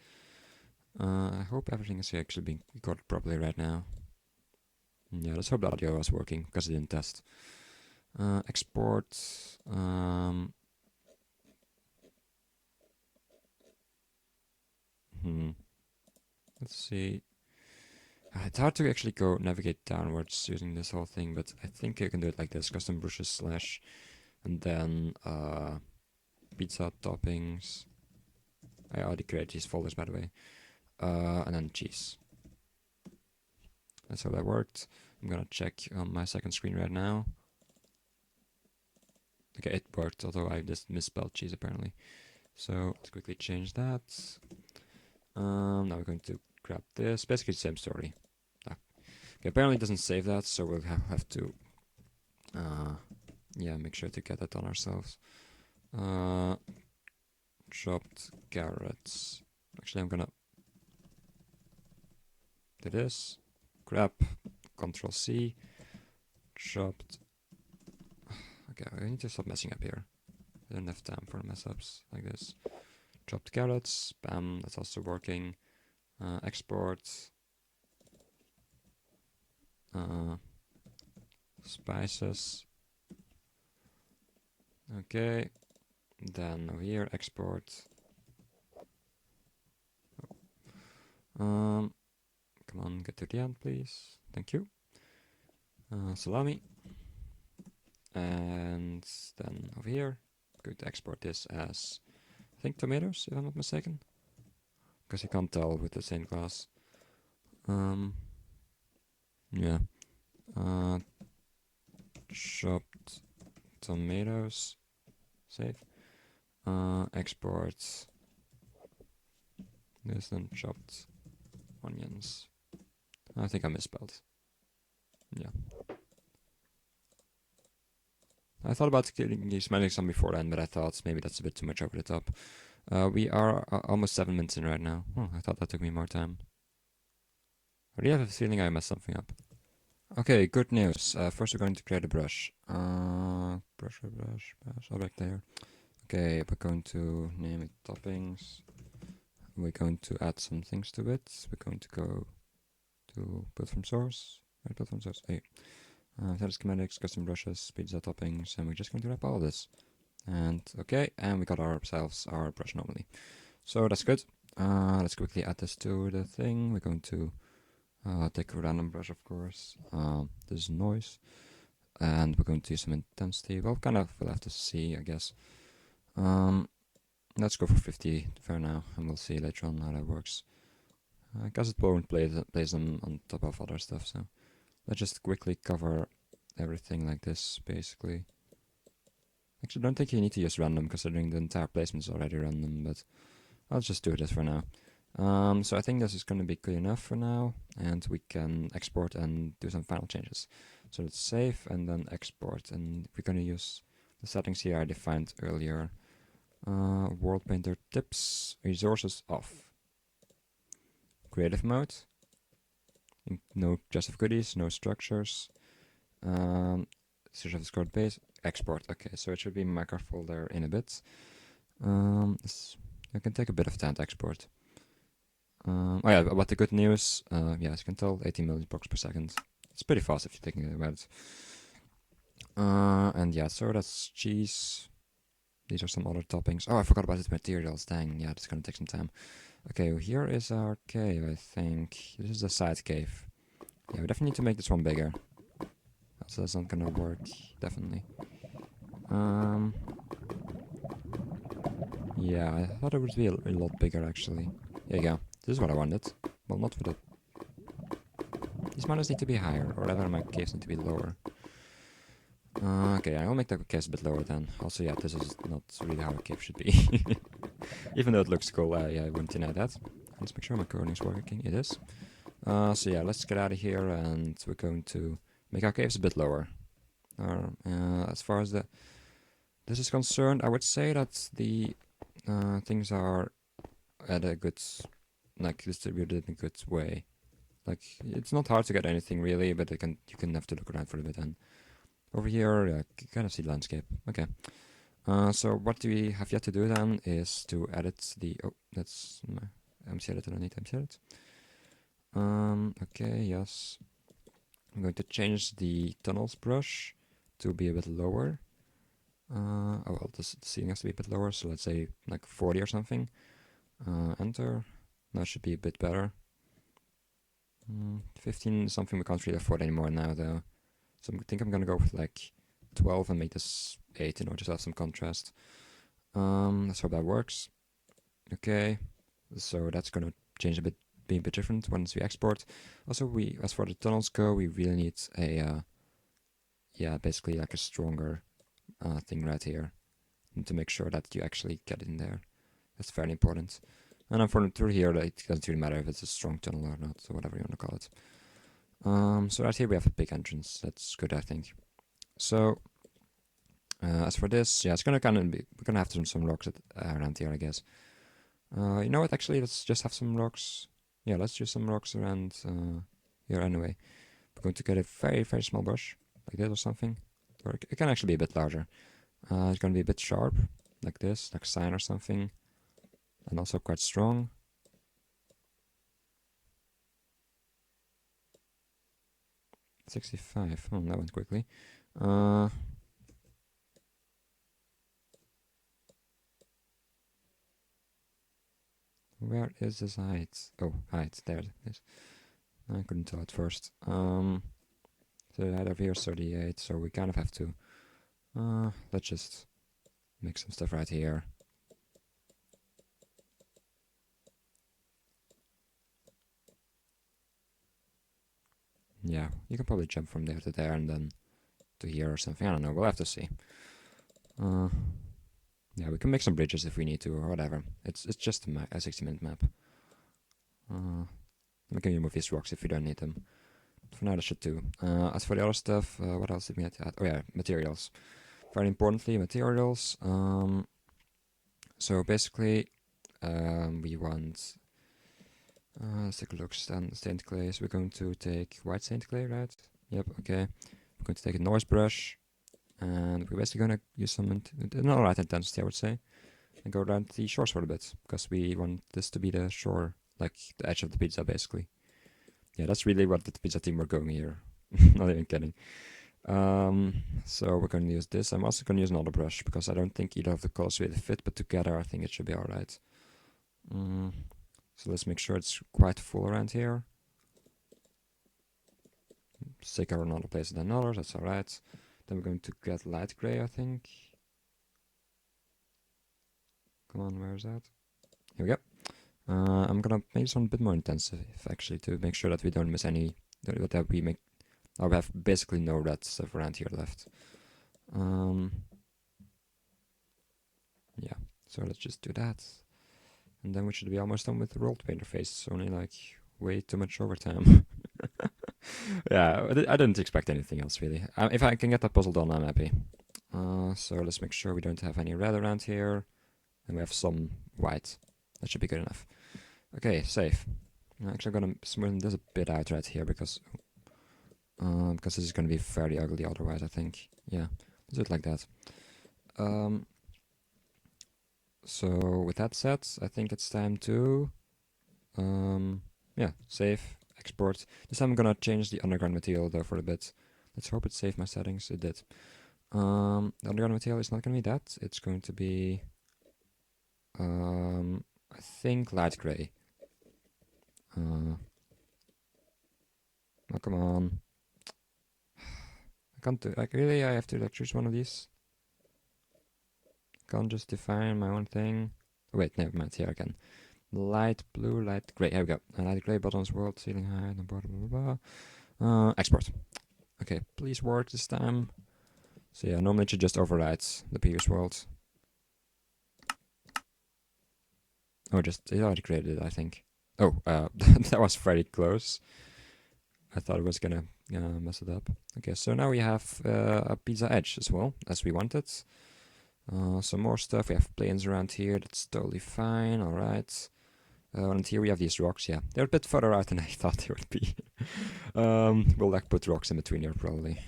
I hope everything is actually being recorded properly right now. Yeah, let's hope the audio was working, because I didn't test. Export. Let's see. It's hard to actually go navigate downwards using this whole thing, but I think I can do it like this. Custom brushes / and then pizza toppings. I already created these folders, by the way. And then cheese. That's how that worked. I'm gonna check on my second screen right now. Okay, it worked, although I just misspelled cheese apparently. So let's quickly change that. Now we're going to grab this. Basically the same story. Okay, apparently it doesn't save that, so we'll have to yeah, make sure to get that done ourselves. Chopped carrots. Actually, I'm gonna do this. Grab, Control C, chopped. Okay, I need to stop messing up here. I don't have time for mess ups like this. Chopped carrots, bam, that's also working. Export. Spices. Okay, then over here, export. Come on, get to the end, please. Thank you. Salami. And then over here, I'm going to export this as, I think, tomatoes, if I'm not mistaken. Because you can't tell with the stained glass. Yeah. Chopped tomatoes. Save. Export. This then chopped onions. I think I misspelled. Yeah. I thought about smelling some before then, but I thought maybe that's a bit too much over the top. We are almost 7 minutes in right now. Oh, I thought that took me more time. I really have a feeling I messed something up. Okay, good news. First we're going to create a brush. Brush, all back there. Okay, we're going to name it toppings. We're going to add some things to it. We're going to go to build from source. Right, build from source. Hey. Set schematics, custom brushes, pizza toppings, and we're just going to wrap all of this. And okay, and we got ourselves our brush normally. So that's good. Let's quickly add this to the thing. We're going to take a random brush, of course. This is noise. And we're going to use some intensity. Well, kind of, we'll have to see, I guess. Let's go for 50 for now, and we'll see later on how that works. I guess it won't place them on top of other stuff, so let's just quickly cover everything like this, basically. Actually, I don't think you need to use random, considering the entire placement is already random, but I'll just do this for now. So I think this is going to be good enough for now, and we can export and do some final changes. So let's save and then export, and we're going to use the settings here I defined earlier. World Painter tips, resources off. Creative mode. No just of goodies, no structures. Search of Discord base. Export. Okay, so it should be macro folder in a bit. It can take a bit of time to export. Oh yeah, but the good news, yeah, as you can tell, 18 million blocks per second. It's pretty fast if you're thinking about it. And yeah, so that's cheese. These are some other toppings. Oh, I forgot about the materials. Dang, yeah, it's gonna take some time. Okay, here is our cave, I think. This is the side cave. Yeah, we definitely need to make this one bigger. Else that's not gonna work, definitely. Yeah, I thought it would be a lot bigger, actually. There you go. This is what I wanted. Well, not for the... These mountains need to be higher, or rather my caves need to be lower. Okay, I'll make the caves a bit lower then. Also, yeah, this is not really how a cave should be. Even though it looks cool, yeah, I wouldn't deny that. Let's make sure my coding is working. It is. So yeah, let's get out of here, and we're going to make our caves a bit lower. As far as this is concerned, I would say that the things are at a good, like, distributed in a good way. Like, it's not hard to get anything really, but you can have to look around for a bit. And over here, you kind of see the landscape. Okay. So what we have yet to do then is to edit the... Oh, that's my MC edit. I don't need MC edit. Okay, yes. I'm going to change the tunnels brush to be a bit lower. Oh well, the ceiling has to be a bit lower, so let's say like 40 or something. Enter. That should be a bit better. 15 is something we can't really afford anymore now, though. So I think I'm gonna go with like 12 and make this 8 in order to have some contrast. Let's hope that works. Okay, so that's gonna change a bit, be a bit different once we export. Also, as far as the tunnels go, we really need a yeah, basically like a stronger thing right here, and to make sure that you actually get in there. That's very important. And then through here, it doesn't really matter if it's a strong tunnel or not, or whatever you want to call it. So right here we have a big entrance. That's good, I think. So as for this, yeah, it's gonna kind of be, we're gonna have some rocks around here, I guess. You know what? Actually, let's just have some rocks. Yeah, let's use some rocks around here anyway. We're going to get a very, very small brush, like this or something. Or it can actually be a bit larger. It's going to be a bit sharp, like this, like cyan or something. And also quite strong. $65. Oh, that went quickly. Where is this height? Oh, height, there it is. I couldn't tell at first. So the height over here is 38, so we kind of have to let's just make some stuff right here. Yeah, you can probably jump from there to there and then to here or something. I don't know, we'll have to see. Yeah, we can make some bridges if we need to or whatever. It's just a 60-minute map. We can remove these rocks if we don't need them. For now, that should do. As for the other stuff, what else did we have to add? Oh yeah, materials. Very importantly, materials. So basically, we want... let's take a look. Stained clay. So we're going to take white stained clay, right? Yep, okay. We're going to take a noise brush. And we're basically going to use some not right intensity, I would say. And go around the shores for a bit. Because we want this to be the shore. Like the edge of the pizza, basically. Yeah, that's really what the pizza team were going here. Not even kidding. So we're going to use this. I'm also going to use another brush because I don't think either of the colors really fit, but together I think it should be alright. So let's make sure it's quite full around here. Thicker in other places than others, that's alright. Then we're going to get light gray, I think. Come on, where is that? Here we go. I'm gonna make some bit more intensive actually to make sure that we don't miss any, that we make, or we have basically no red stuff around here left. Yeah, so let's just do that. And then we should be almost done with the rolled painter face. It's only like way too much overtime. Yeah, I didn't expect anything else really. If I can get that puzzle done, I'm happy. So let's make sure we don't have any red around here. And we have some white. That should be good enough. Okay, save. Actually, I'm gonna smoothen this a bit out right here because this is gonna be very ugly otherwise, I think. Yeah, let's do it like that. So with that said, I think it's time to yeah, save, export. This time I'm gonna change the underground material though for a bit. Let's hope it saved my settings. It did. The underground material is not gonna be that. It's going to be I think light gray. Oh, come on. I can't do, like, really, I have to like choose one of these? Can't just define my own thing. Oh, wait, never mind, here again. Light blue, light gray, here we go. Light gray, bottoms, world, ceiling height, blah, blah, blah, blah. Export. Okay, please work this time. So yeah, normally it should just overwrite the previous world. Oh, just, it already created it, I think. Oh, that was very close. I thought it was gonna mess it up. Okay, so now we have a pizza edge as well, as we wanted. Some more stuff. We have planes around here. That's totally fine. Alright. And here we have these rocks. Yeah, they're a bit further out than I thought they would be. We'll like put rocks in between here probably.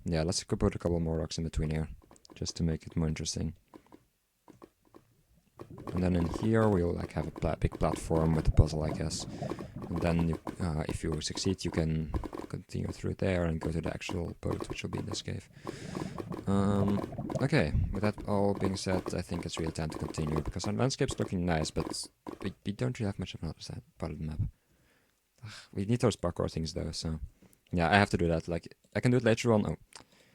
Yeah, let's put a couple more rocks in between here, just to make it more interesting. And then in here we'll like have a big platform with a puzzle, I guess. And then you, if you succeed, you can continue through there and go to the actual boat, which will be in this cave. Okay, with that all being said, I think it's really time to continue, because our landscape's looking nice, but we don't really have much of another part of the map. Ugh, we need those parkour things though, so... Yeah, I have to do that, like, I can do it later on,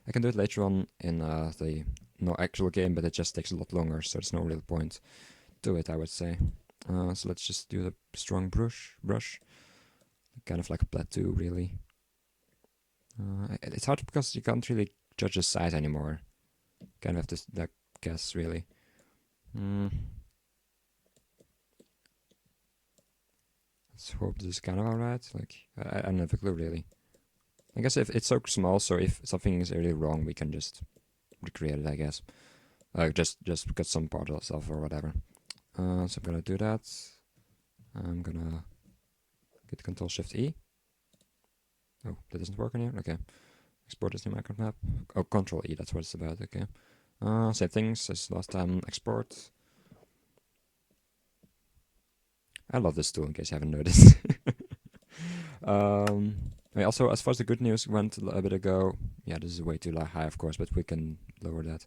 I can do it later on in the actual game, but it just takes a lot longer, so there's no real point to it, I would say. So let's just do the strong brush. Kind of like a plateau, really. It's hard because you can't really judge the size anymore. Kind of have to guess, really. let's hope this is kind of alright. Like, I don't have a clue really. I guess if it's so small, so if something is really wrong, we can just recreate it, I guess. Just cut some part off or whatever. So I'm gonna do that. I'm gonna get Control Shift E. Oh, that doesn't work on here. Okay. Export this new Minecraft map. Oh, Control E. That's what it's about. Okay. Same things as last time. Export. I love this tool, in case you haven't noticed. Also, as far as the good news went a bit ago, yeah, this is way too high, of course, but we can lower that.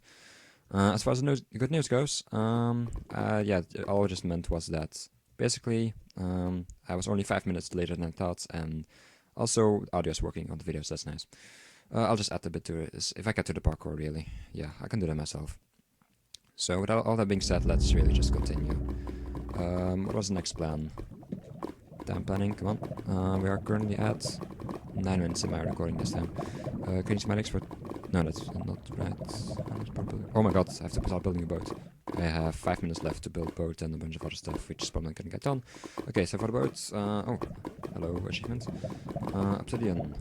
As far as the good news goes, yeah, all I just meant was that basically I was only 5 minutes later than I thought, and also audio's working on the videos. That's nice. I'll just add a bit to it. If I get to the parkour, really, yeah, I can do that myself. So with all that being said, let's really just continue. What was the next plan? Time planning, come on. We are currently at 9 minutes in my recording this time. Can you see my next? No, that's not right. Oh my god, I have to start building a boat. I have 5 minutes left to build a boat and a bunch of other stuff, which is probably gonna get done. Okay, so for the boats, oh, hello, achievement. Obsidian.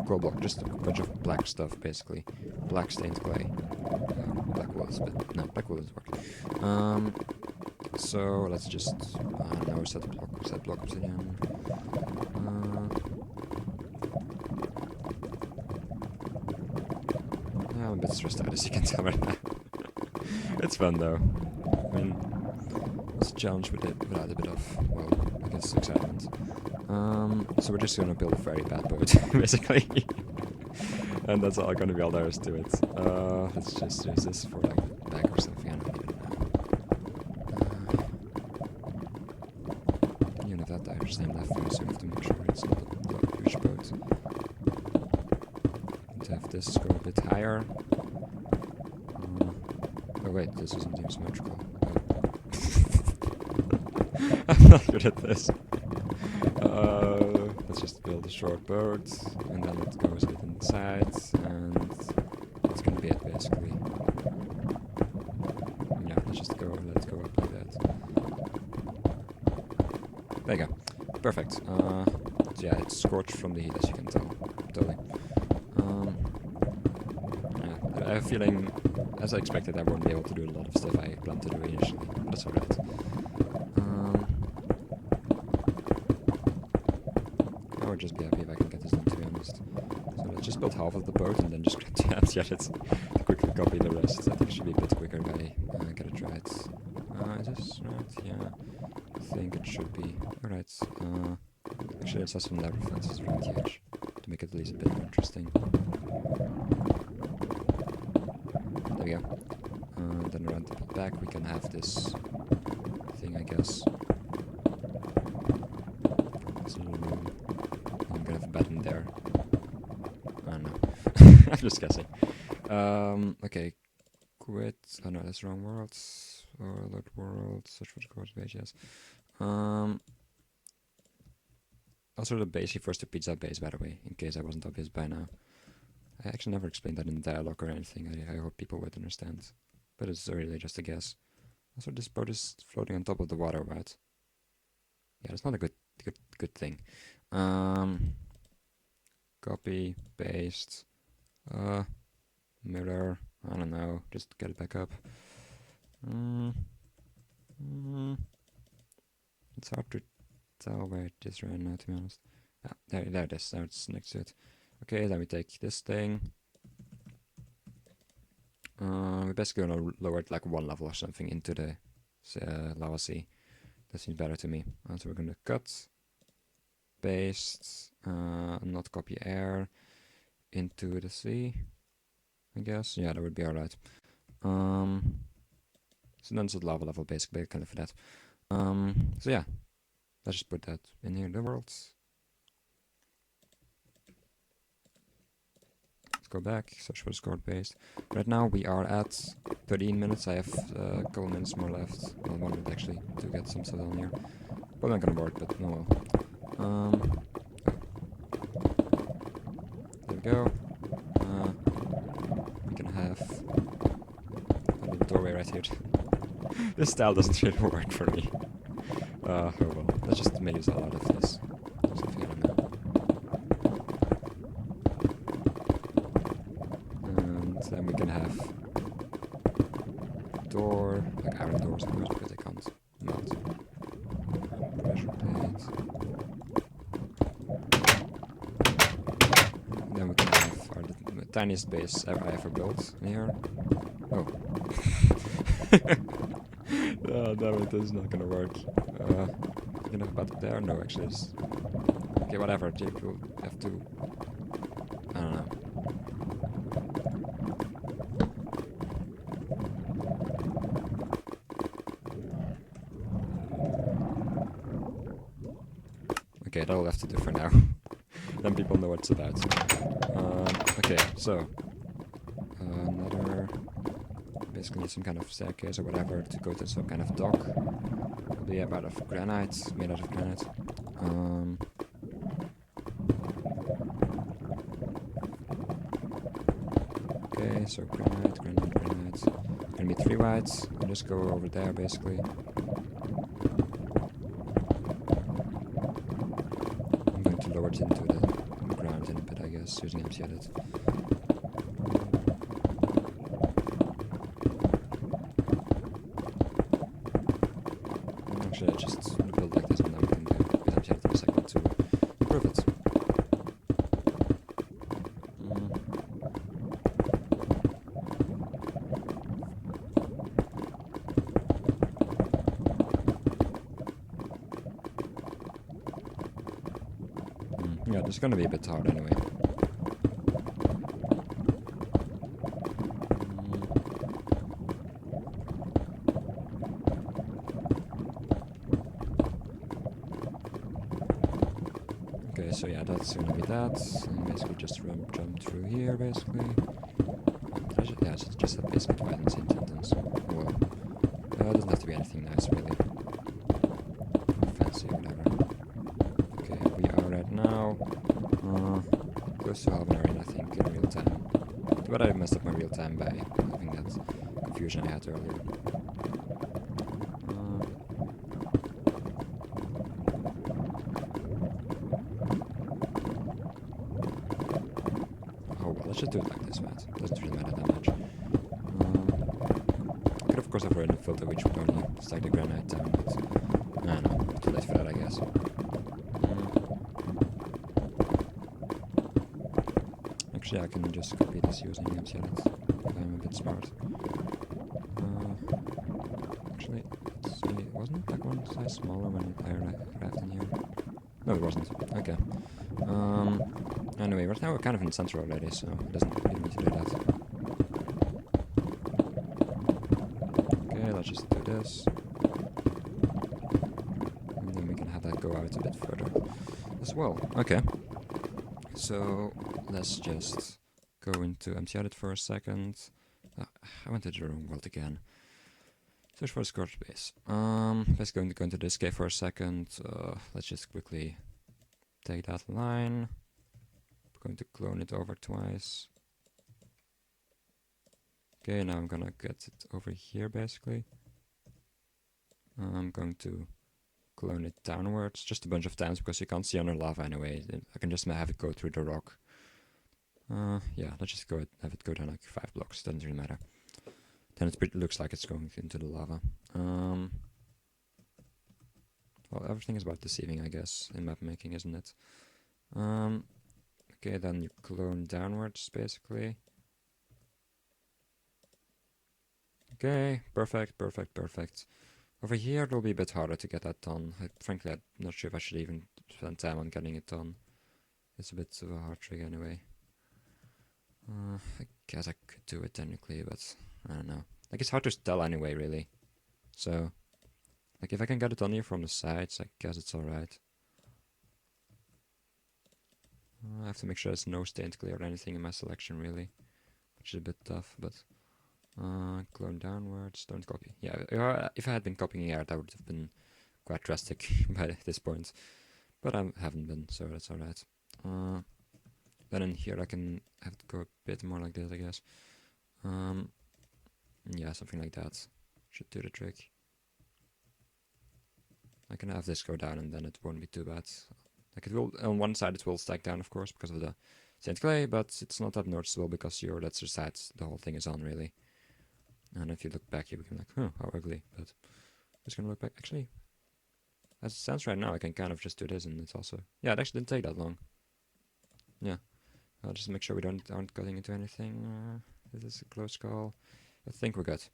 Coal block, just a bunch of black stuff, basically. Black stained clay. Black wool is a bit, no, black wool doesn't work. So let's just, I don't know, set block obsidian. I'm a bit stressed out, as you can tell right now. It's fun though. I mean, it's a challenge with it without a bit of, well, I guess excitement. So we're just gonna build a very bad boat, basically. And that's all gonna be all there is to it. Let's just use this for like a bag or something, I don't even know. Even if that tires stand left, so we have to make sure it's not a huge boat. And to have this go a bit higher. Oh wait, this isn't even symmetrical. Oh. I'm not good at this. Let's just build a short boat, and then it goes a bit inside, and that's gonna be it basically. Yeah, let's just go, let's go up like that. There you go. Perfect. So yeah, it's scorched from the heat, as you can tell. Totally. Yeah, I have a feeling, as I expected, I won't be able to do a lot of stuff I planned to do initially, but that's alright. I would just be happy if I can get this done, to be honest. So let's just build half of the boat and then just grab the edits to quickly copy the rest. I think it should be a bit quicker if I get it right. Is this right? Yeah, I think it should be. Alright. Actually, let's have some lever fences around the edge to make it at least a bit more interesting. There we go. Then around the back we can have this thing, I guess. This little room. I'm gonna have a bed in there. I don't know. I'm just guessing. Okay. Quit. Oh no, that's the wrong world. Load world. Search for the course page, yes. Also the base refers to pizza base, by the way, in case I wasn't obvious by now. I actually never explained that in dialogue or anything. I hope people would understand. But it's really just a guess. Also, this boat is floating on top of the water, right? Yeah, that's not a good thing. Copy, paste, mirror. I don't know. Just get it back up. It's hard to tell where it is right now, to be honest. Ah, there it is. Now it's next to it. Okay, then we take this thing. We're basically gonna lower it like one level or something into the lava sea. That seems better to me. So we're gonna cut, paste, not copy air into the sea, I guess. Yeah, that would be alright. So then it's a lava level basically, kind of for that. So yeah, let's just put that in here in the world. Let's go back, search for the score paste. Right now we are at 13 minutes. I have a couple minutes more left. Well, 1 minute actually to get some stuff on here. Probably not gonna work, but no well. There we go. We can have a little doorway right here. This style doesn't really work for me. Oh well, let's just make use a lot of this. Something, I don't know. And then we can have door, like iron doors, of course, because they can't melt. Pressure plate. Then we can have our the tiniest base I ever built in here. Oh. Oh, damn it, this is not gonna work. You can have a button there? No, actually, it's... Okay, whatever, Jake, you'll have to... I don't know. Okay, that'll have to do for now. Then people know what it's about. Okay, so... another... Basically some kind of staircase or whatever to go to some kind of dock. It'll be made out of granite. Okay, so granite. Gonna be 3 whites. I'll just go over there basically. I'm going to lower it into the ground in a bit, I guess, using empty edit. Actually, I just build like this and then we can do with empty edit in a second to improve it. Yeah, this is gonna be a bit hard anyway. Okay, so yeah, that's gonna be that. And basically just jump through here, basically. Yeah, it's just that basically divide in the same sentence. Well, it doesn't have to be anything nice, really. Fancy or whatever. Okay, we are right now close to half an hour in, I think, in real time. But I messed up my real time by having that confusion I had earlier. Oh well, let's just do it like this, right? Doesn't really matter that much. I could of course have written a filter which would only stack the granite down, but I don't know, too late for that, I guess. Actually, I can just copy this using empty edit if I'm a bit smart. Actually, let's see, wasn't that one size smaller when I arrived in here? No, it wasn't. Okay. Anyway, right now we're kind of in the center already, so it doesn't really need to do that. Okay, let's just do this. And then we can have that go out a bit further as well. Okay. So, let's just go into empty edit for a second. I went to the wrong world again. Search for a Scorched base. Let's go into this cave for a second. Let's just quickly take that line. I'm going to clone it over twice. Okay, now I'm gonna get it over here basically. I'm going to clone it downwards, just a bunch of times because you can't see under lava anyway. I can just have it go through the rock. Yeah, let's just have it go down like 5 blocks, doesn't really matter. Then it looks like it's going into the lava. Well, everything is about deceiving, I guess, in map making, isn't it? Okay, then you clone downwards, basically. Okay, perfect. Over here, it'll be a bit harder to get that done. Frankly, I'm not sure if I should even spend time on getting it done. It's a bit of a hard trick anyway. I guess I could do it technically, but I don't know. Like, it's hard to tell anyway, really. So, like, if I can get it done here from the sides, I guess it's alright. I have to make sure there's no stained clear or anything in my selection, really. Which is a bit tough, but... clone downwards, don't copy. Yeah, if I had been copying out, that would have been quite drastic by this point. But I haven't been, so that's alright. Then in here I can have it go a bit more like this, I guess. Yeah, something like that should do the trick. I can have this go down and then it won't be too bad. Like it will, on one side it will stack down of course because of the Saint Clay, but it's not that noticeable because that's your side, the whole thing is on really. And if you look back you can be like, huh, how ugly, but just gonna look back. Actually, as it stands right now, I can kind of just do this and it's also, yeah, it actually didn't take that long. Yeah, I'll just make sure we aren't cutting into anything. This is a close call. I think we're good.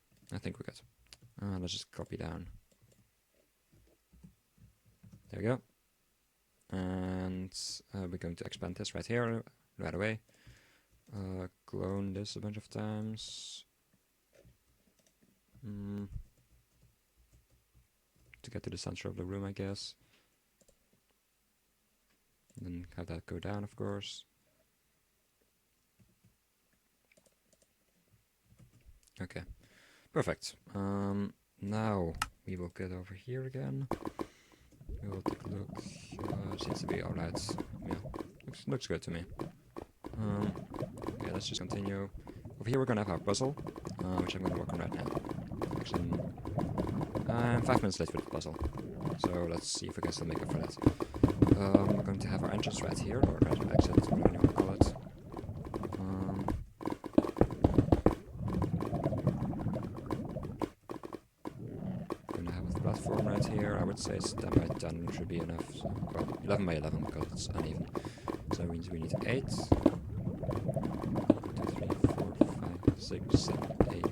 Let's just copy down. There we go. And we're going to expand this right here, right away. Clone this a bunch of times. To get to the center of the room, I guess. And then have that go down, of course. Okay, perfect. Now we will get over here again. We will take a look. Seems to be alright. Yeah, looks good to me. Okay, let's just continue. Over here we're gonna have our puzzle, which I'm gonna work on right now. Actually, I'm 5 minutes late with the puzzle, so let's see if we can still make up for that. We're going to have our entrance right here, or right exit, whatever you want to call it. Gonna have a platform right here. I would say 10 by 10 should be enough. So, well, 11 by 11 because it's uneven. So we need 8. 1, 2, 3, 4, 5, 6, 7, 8, 9,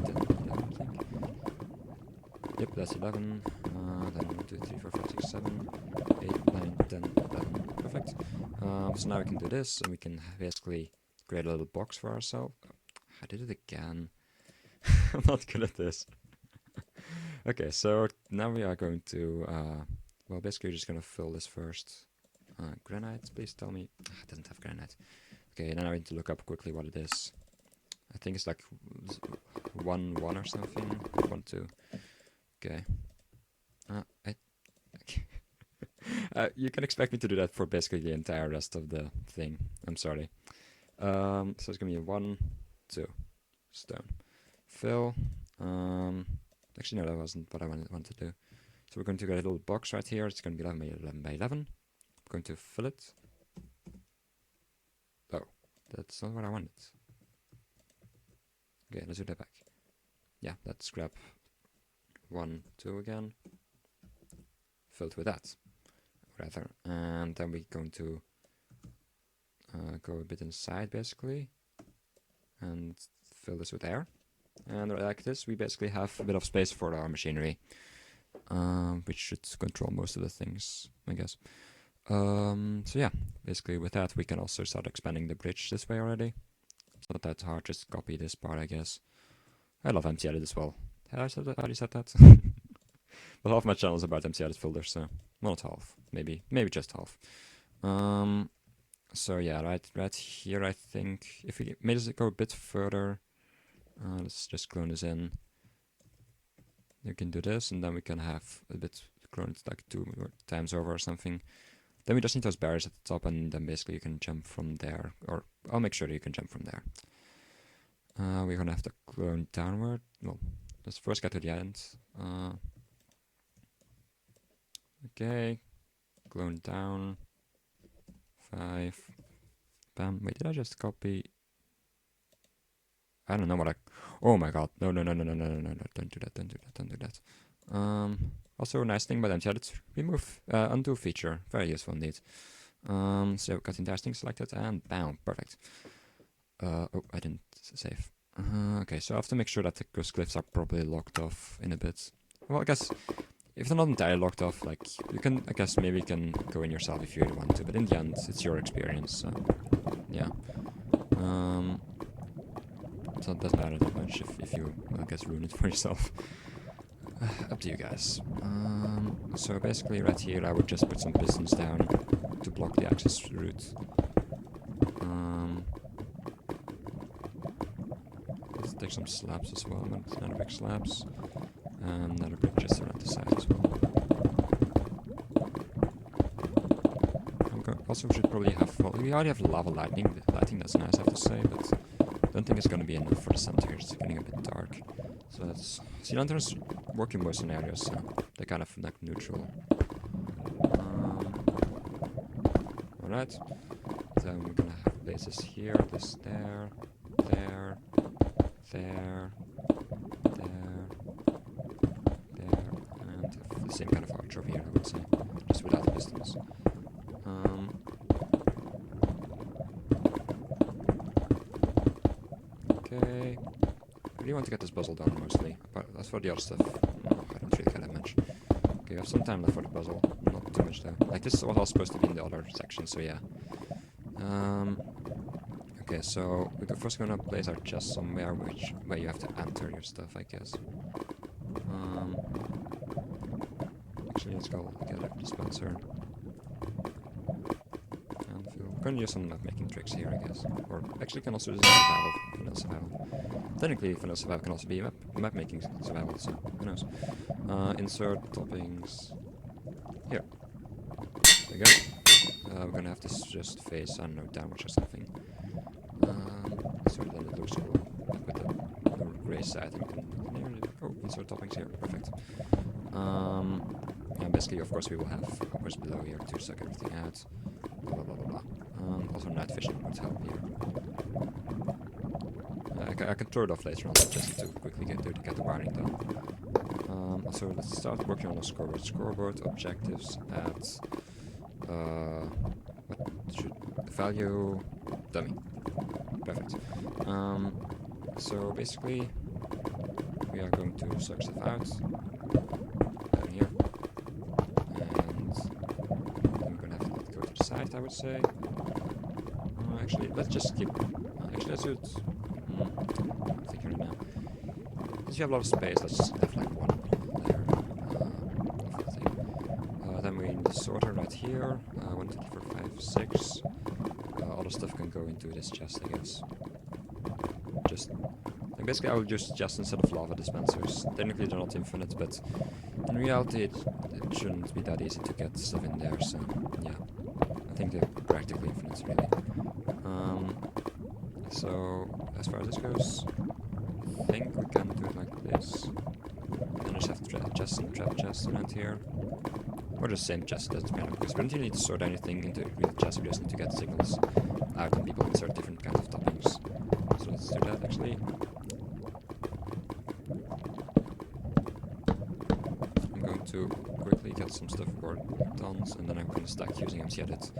10, 11, I think. Yep, that's 11. Then 1, 2, 3, 4, 5, 6, 7, 8, 9, 10, 11. Perfect. So now we can do this, and we can basically create a little box for ourselves. I did it again. I'm not good at this. Okay, so now we are going to, well, basically we're just going to fill this first. Granite, please tell me. It doesn't have granite. Okay, now I need to look up quickly what it is. I think it's like 1, 1 or something. 1, 2. Okay. You can expect me to do that for basically the entire rest of the thing. I'm sorry. So it's gonna be 1, 2. Stone. Fill. Actually, no, that wasn't what I wanted to do. So we're going to get a little box right here. It's going to be 11 by 11 by 11. I'm going to fill it. Oh, that's not what I wanted. Okay, let's do that back. Yeah, let's grab 1, 2 again. Filled with that, rather. And then we're going to go a bit inside, basically. And fill this with air. And like this, we basically have a bit of space for our machinery, which should control most of the things, I guess. So yeah, basically with that, we can also start expanding the bridge this way already. It's not that hard, just copy this part, I guess. I love empty edit as well. Have I said that? Already said that? Well, half my channel is about empty edit folders, so well, not half, maybe just half. So yeah, right here, I think if we made it go a bit further. Let's just clone this in. You can do this, and then we can have a bit cloned like 2 times over or something. Then we just need those barriers at the top, and then basically you can jump from there. Or I'll make sure that you can jump from there. We're gonna have to clone downward. Well, let's first get to the end. Okay, clone down. 5. Bam. Wait, did I just copy? I don't know what I... Oh my god. No. Don't do that. Also, a nice thing about empty edit, remove undo feature. Very useful indeed. So, got the entire thing selected, and bam, perfect. Oh, I didn't save. Okay, so I have to make sure that those glyphs are properly locked off in a bit. Well, I guess, if they're not entirely locked off, like, you can, I guess, maybe you can go in yourself if you really want to, but in the end, it's your experience, so, yeah. So it doesn't matter that much if you, I guess, ruin it for yourself. Up to you guys. So basically right here I would just put some pistons down to block the access route. Let's take some slabs as well, but another big slabs. And another brick just around the side as well. Also we should probably have, well, we already have lava lighting. The lighting, that's nice I have to say, but I don't think it's going to be enough for the center. It's getting a bit dark. So let's... Sea lanterns work in most scenarios, so they're kind of like neutral. Alright, then we're gonna have places here, this there, there, there, there, and the same kind of arch over here, I would say, just without the distance. Okay, I really want to get this puzzle done mostly, but as for the other stuff, no, I don't really care that much. Okay, we have some time left for the puzzle, not too much though. Like, this is what I was supposed to be in the other section, so yeah. Okay, so we're first gonna place our chest somewhere where you have to enter your stuff, I guess. Actually, let's go get a dispenser. And we're gonna use some map-making tricks here, I guess. Or actually, can also use vanilla survival. Technically, vanilla survival can also be map-making survival, so who knows. Insert toppings here. There we go. We're gonna have this just face, I don't know, downwards or something. So then it looks cool. Like with the gray side, and we can nearly. Oh, insert toppings here. Perfect. Yeah, basically, of course, we will have hoppers below here to suck everything out. Blah blah blah blah blah. Also, night vision would help here. I can throw it off later on, just to quickly get the wiring done. So let's start working on the scoreboard. Scoreboard objectives at what should value dummy. Perfect. So basically, we are going to suck stuff out down here, and then we're gonna have to go to the side, I would say. Actually, let's just keep. Actually, let's do it. I'm thinking right now. Since you have a lot of space, let's just have like one there of the thing. Then we need the sorter right here. 1, 2, 3, 4, 5, 6. All the stuff can go into this chest, I guess. Just like basically, I will use chests instead of lava dispensers. Technically, they're not infinite, but in reality, it shouldn't be that easy to get stuff in there. So yeah, I think they're practically infinite, really. So as far as this goes, I think we can do it like this. And just have chests and trap chests around here. Or the same chest, doesn't matter, because we don't really need to sort anything into the chest, we just need to get signals out and people insert different kinds of toppings. So let's do that actually. I'm going to quickly get some stuff worked on, and then I'm going to stack using MC Edit.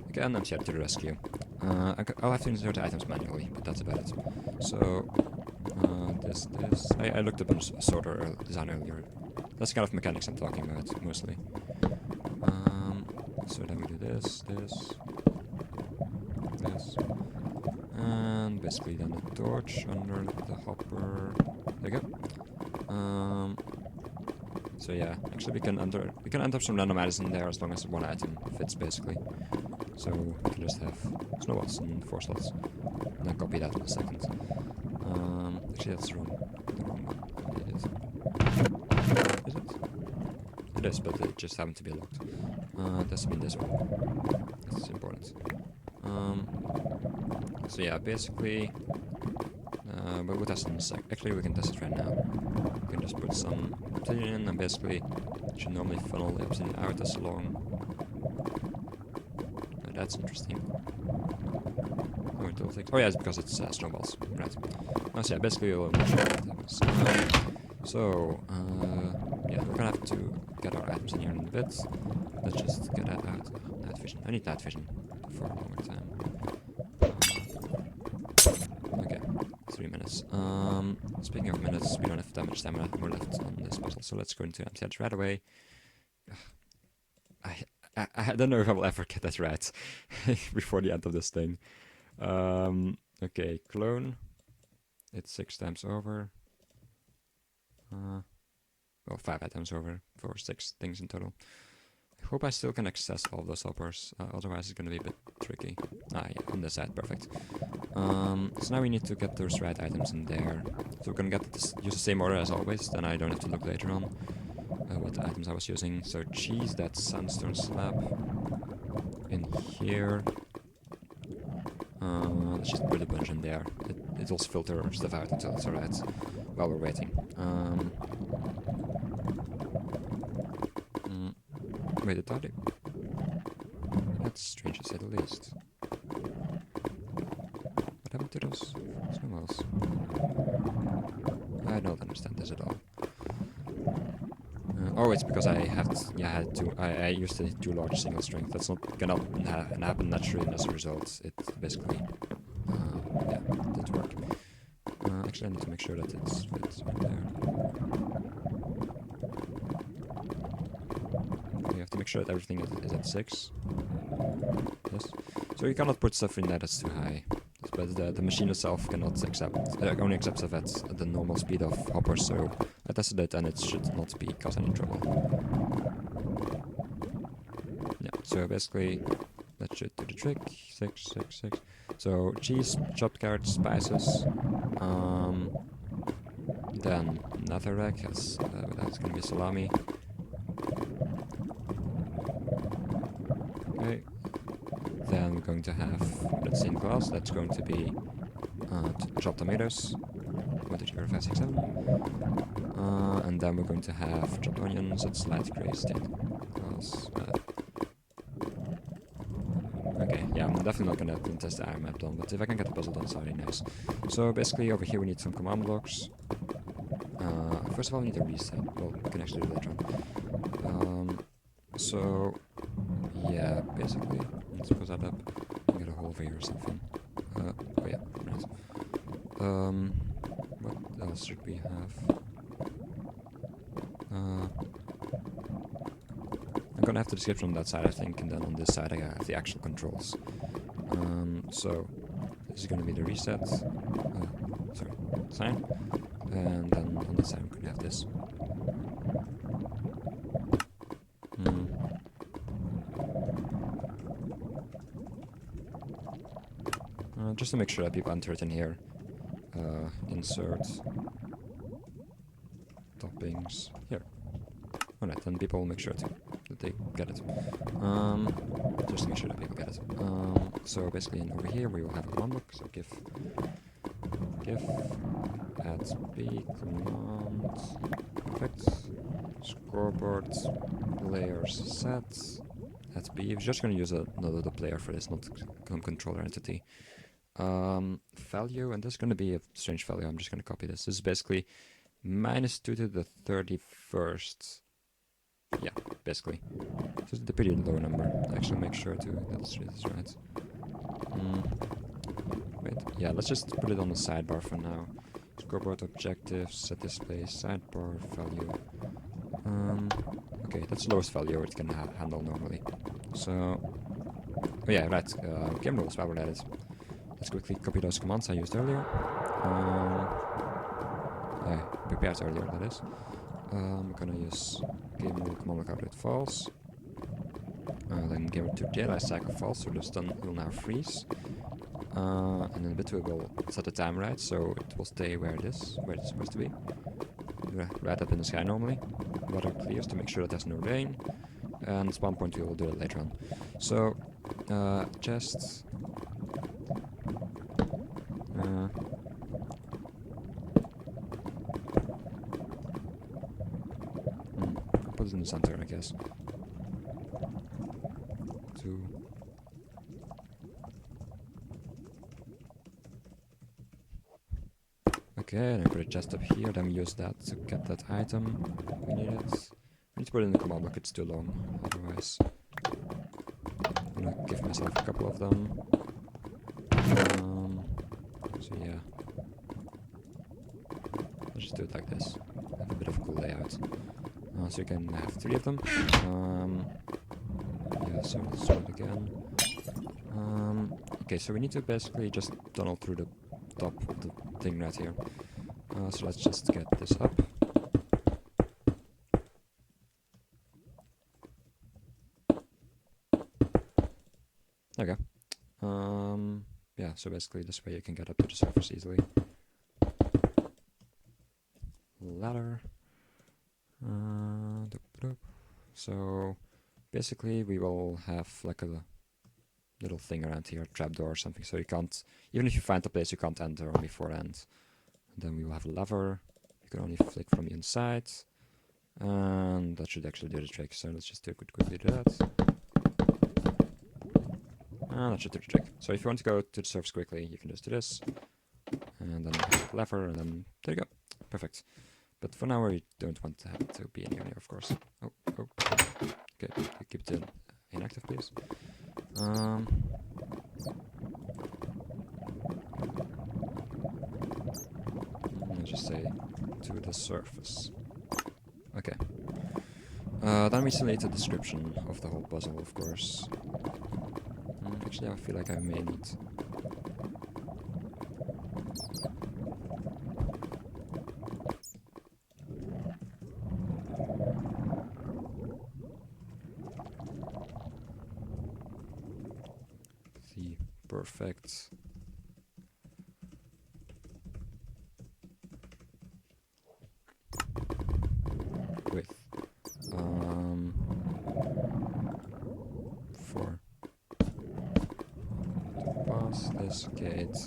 Again, MC Edit to the rescue. I'll have to insert the items manually, but that's about it. So, this. I looked up on sorter design earlier. That's the kind of mechanics I'm talking about, mostly. So then we do this, and basically then the torch under the hopper. There we go. So yeah, actually we can enter some random items in there as long as one item fits, basically. So we can just have snowballs and 4 slots, and then copy that in a second. Actually that's the wrong one. Is it? It is, but it just happened to be locked. Doesn't mean this one. That's important. So yeah, basically, but we'll test it in a sec. Actually, we can test it right now. We can just put some obsidian in, and basically, it should normally funnel the obsidian out as long. That's interesting. Oh yeah, it's because it's snowballs. Right. So yeah, basically, we'll not sure what that was. Yeah, we're gonna have to get our items in here in a bit. Let's just get that out. Night vision. I need night vision for a longer time. Okay, 3 minutes. Speaking of minutes, we don't have that much time more left on this puzzle, so let's go into MCH right away. I don't know if I will ever get that right before the end of this thing. Okay, clone. It's 6 times over. Well, 5 items over for 6 things in total. I hope I still can access all those hoppers, otherwise it's going to be a bit tricky. Ah, yeah, on this side, perfect. So now we need to get those right items in there. So we're going to use the same order as always, then I don't have to look later on what the items I was using. So cheese, that sandstone slab in here. Let's just put a bunch in there. It'll filter stuff out until it's alright while we're waiting. Wait, it died. That's strange to say the least. What happened to those snowballs? I don't understand this at all. Oh, it's because I I used a too large single strength. That's not gonna happen naturally, and as a result, it basically, yeah, didn't work. Actually, I need to make sure that it's fits right there. You have to make sure that everything is at 6. Yes. So you cannot put stuff in there that's too high. But the machine itself cannot accept, only accepts it at the normal speed of Hopper, so I tested it and it should not be cause any trouble. Yeah, so basically that should do the trick. 6, 6, 6. So cheese, chopped carrots, spices, then netherrack, that's gonna be salami. Okay. Then we're going to have that same glass, that's going to be chopped tomatoes. 1, 2, 3, 4, 5, 6, 7. And then we're going to have chopped onions, that's light gray stained glass. Okay, yeah, I'm definitely not gonna test the iron map done, but if I can get the puzzle done, it's already nice. So basically over here we need some command blocks. First of all we need a reset. Well, we can actually do that later on. So yeah, basically, let's put that up and get a hole over here or something. Oh yeah, nice. What else should we have? I'm gonna have the description on that side, I think, and then on this side I have the actual controls. So this is gonna be the reset. Sorry, sign. And then on this side I'm gonna have this. Just to make sure that people enter it in here. Insert toppings here. Alright, then people will make sure that they get it. Just to make sure that people get it. So basically over here we will have a command block. So gif add b command perfect scoreboard players set at b. We're just going to use another player for this, not controller entity. Value, and this is going to be a strange value. I'm just going to copy this. This is basically -2 to the 31st. Yeah, basically. So it's a pretty low number. Actually, make sure that's right. Wait, yeah, let's just put it on the sidebar for now. Scoreboard objectives, set display, sidebar value. Okay, that's the lowest value it can handle normally. So, oh yeah, right. Game rules, while we're at it. Let's quickly copy those commands I used earlier. I prepared earlier, that is. I'm gonna use game rule command block output false. Then game to daylight cycle false, so the stun will now freeze. And then bit we will set the time right, so it will stay where it's supposed to be. Right up in the sky normally. Water clears to make sure that there's no rain. And spawn point we will do it later on. So chests. Put it in the center, I guess. 2. Okay, then put a chest up here, then we use that to get that item. We need it. We need to put it in the command block, it's too long, otherwise. I'm gonna give myself a couple of them. So yeah. Let's just do it like this. Have a bit of a cool layout. So you can have 3 of them. Yeah, so let's start again. Okay, so we need to basically just tunnel through the top of the thing right here. So let's just get this up. Okay. Yeah, so basically this way you can get up to the surface easily. Ladder. So basically we will have like a little thing around here, trapdoor or something, so you can't, even if you find a place you can't enter on beforehand. And then we will have a lever, you can only flick from the inside. And that should actually do the trick, so let's just quickly do that. And that should do the trick. So if you want to go to the surface quickly, you can just do this. And then lever, and then there you go. Perfect. But for now, we don't want to have it to be anywhere near, of course. Oh. Okay, keep it inactive, please. Let's just say to the surface. Okay. Then we still need a description of the whole puzzle, of course. Actually, I feel like I may need... the perfect... width. For to pass this gate,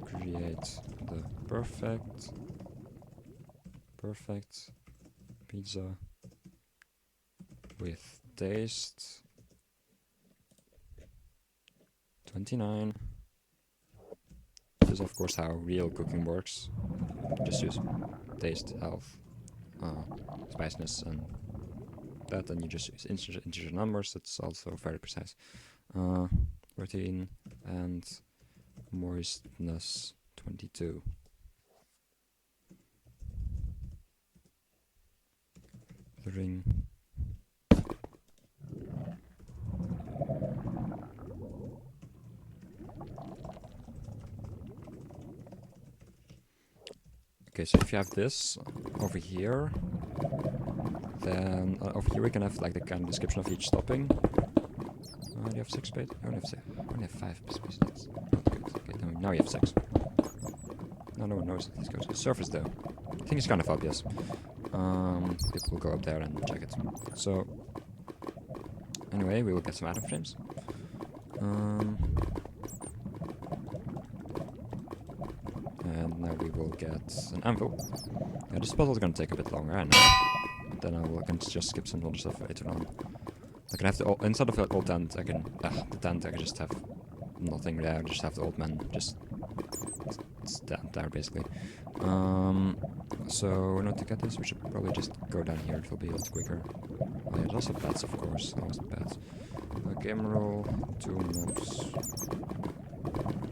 create the perfect pizza with taste 29. This is of course how real cooking works. Just use taste, health, spiciness, and that, and you just use integer numbers. That's also very precise. Protein and moistness 22. The ring. Okay, so if you have this over here, then over here we can have like the kind of description of each topping. Do you have 6 space? I only have 6. I only have 5 spaces. That's not good. Okay, now you have 6. No one knows that this goes to the surface though. I think it's kind of obvious. People will go up there and check it. So, anyway, we will get some atom frames. And now we will get an anvil. Yeah, this puzzle is going to take a bit longer, I know. But then I can just skip some other stuff later on. I can have the instead of the old tent, I can the tent. I can just have nothing there. Just have the old man just stand there basically. So in order to get this, we should probably just go down here. It will be a lot quicker. Oh, yeah, there's also bats, of course. Always bats. Game roll, 2 mobs,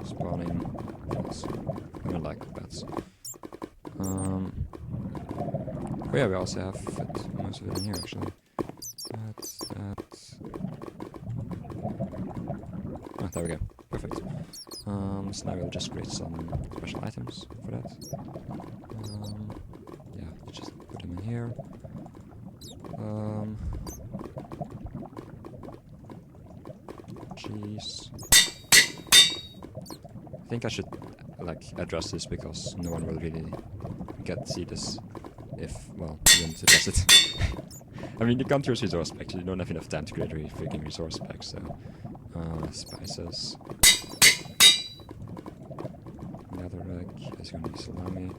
spawning. False. I don't like bats. Oh yeah, we also have it, most of it in here actually. That. Oh, there we go. Perfect. So now we'll just create some special items for that. Yeah, just put them in here. Cheese. I think I should like address this because no one will really get to see this if, well, you don't address it. I mean, you can't use resource packs, you don't have enough time to create freaking resource packs, so... spices. Another egg is going to be salami.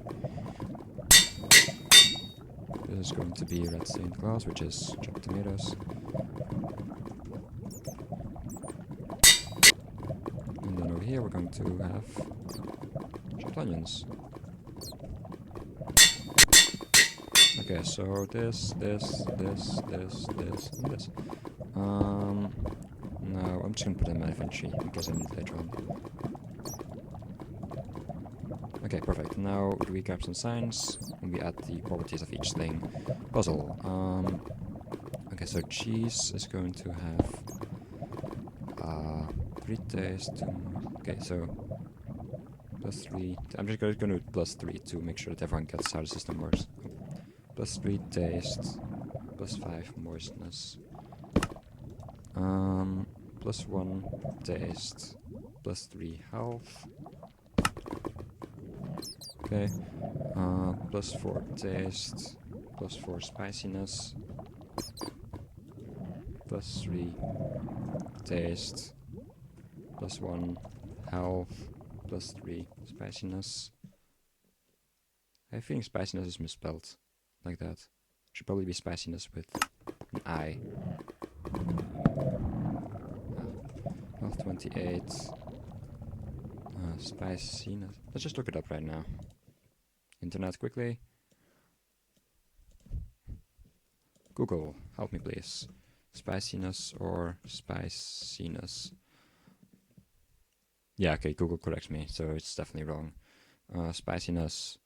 This is going to be red stained glass, which is chopped tomatoes. And then over here we're going to have chopped onions. Okay, so this, and this. No, I'm just gonna put it in my inventory in case I need it later on. Okay, perfect. Now we grab some signs and we add the properties of each thing. Puzzle. Okay, so cheese is going to have 3 taste. Okay, so +3. I'm just going to do +3 to make sure that everyone gets how the system works. +3 taste, +5 moistness. +1 taste, +3 health. Okay. +4 taste, +4 spiciness, +3 taste, +1 health, +3 spiciness. I think spiciness is misspelled like that. Should probably be spiciness with an I. Well, 28. Spiciness. Let's just look it up right now. Internet quickly. Google, help me please. Spiciness or spiciness? Yeah, okay, Google corrects me, so it's definitely wrong. Spiciness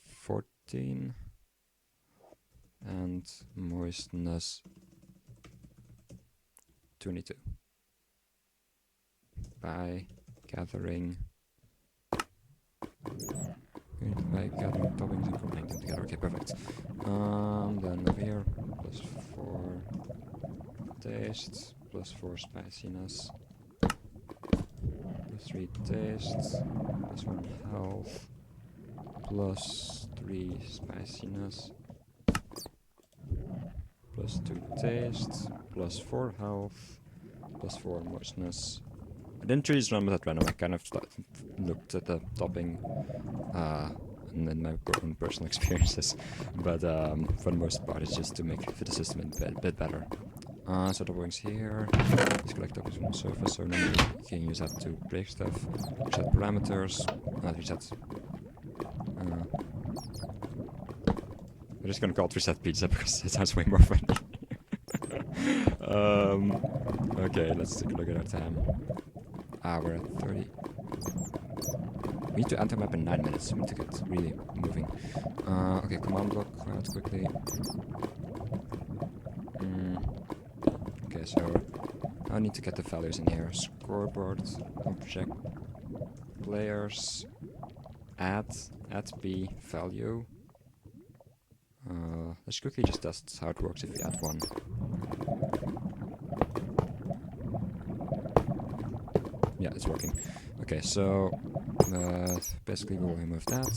14 and moistness 22. By gathering toppings and combining them together. Okay, perfect. Then over here, +4 taste, +4 spiciness, +3 taste, +1 health, +3 spiciness, +2 taste, +4 health, +4 moistness. I didn't choose numbers at random. I kind of looked at the topping and then my own personal experiences, but for the most part it's just to make fit the system a bit better. So toppings here, let's collect toppings from the surface, so then you can use that to break stuff, reset parameters, reset. We're just gonna call it reset pizza because it sounds way more funny. Okay, let's take a look at our time. We're at 30. We need to enter map in 9 minutes. We need to get really moving. Okay, command block out quickly. Okay, so I need to get the values in here. Scoreboard, object, players, add B value. Let's quickly just test how it works if we add one. Yeah, it's working. Okay, so basically we'll remove that.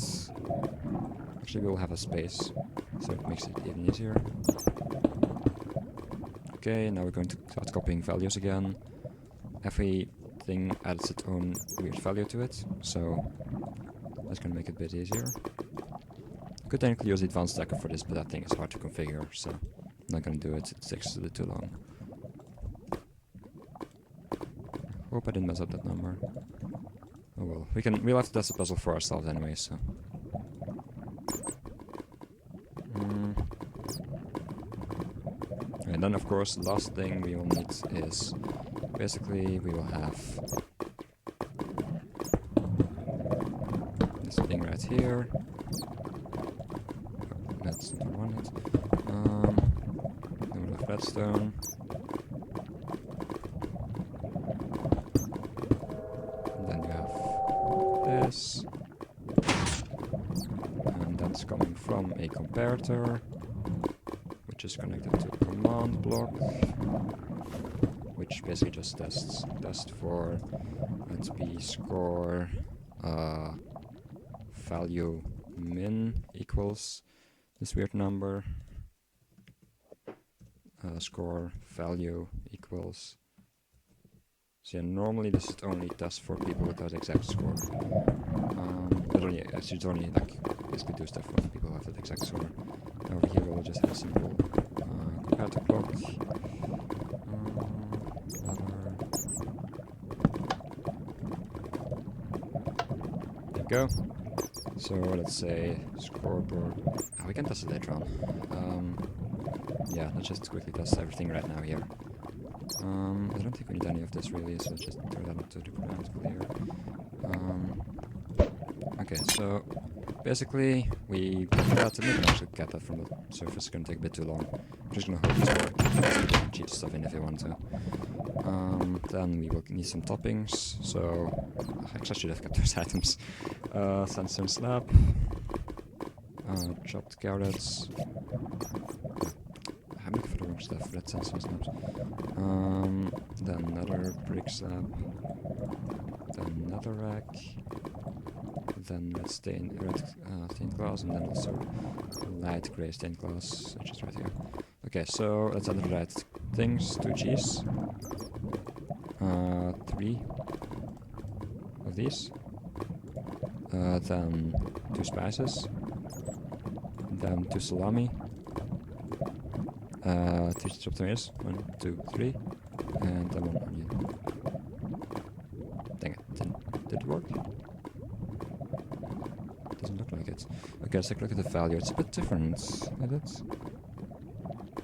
Actually, we'll have a space, so it makes it even easier. Okay, now we're going to start copying values again. Everything adds its own weird value to it, so that's going to make it a bit easier. I could technically use the advanced stacker for this, but that thing is hard to configure, so I'm not going to do it. It takes a bit too long. Hope I didn't mess up that number. Oh well, we'll have to test the puzzle for ourselves anyway, so. And then of course the last thing we will need is basically we will have this thing right here. That's not one it. Then we'll have redstone. This, and that's coming from a comparator, which is connected to a command block, which basically just test for let's be score value min equals this weird number, score value equals. So yeah, normally this is only test for people without exact score. But only, actually it's only like basically do stuff for people who have that exact score. Over here we'll just have a simple comparator block. There we go. So let's say scoreboard. Oh, we can test it later on. Yeah, let's just quickly test everything right now here. I don't think we need any of this really, so just throw that into the command clear. Okay, so basically we get that, and we can actually get that from the surface. It's going to take a bit too long. I'm just going to hold this work. You can cheat stuff in if you want to. Then we will need some toppings, so actually I should have kept those items. Sandstone slab, chopped carrots. I'm looking for the wrong stuff, red sandstone slabs. Then another brick slab, then another rack, then red stained glass, and then also light grey stained glass, which is right here. Okay, so let's add the right things. 2 cheese, 3 of these, then 2 spices, then 2 salami, 3 tomatoes. 1, 2, 3. And then 1 onion. Dang it, did it work? Doesn't look like it. Okay, let's take a look at the value. It's a bit different, is it?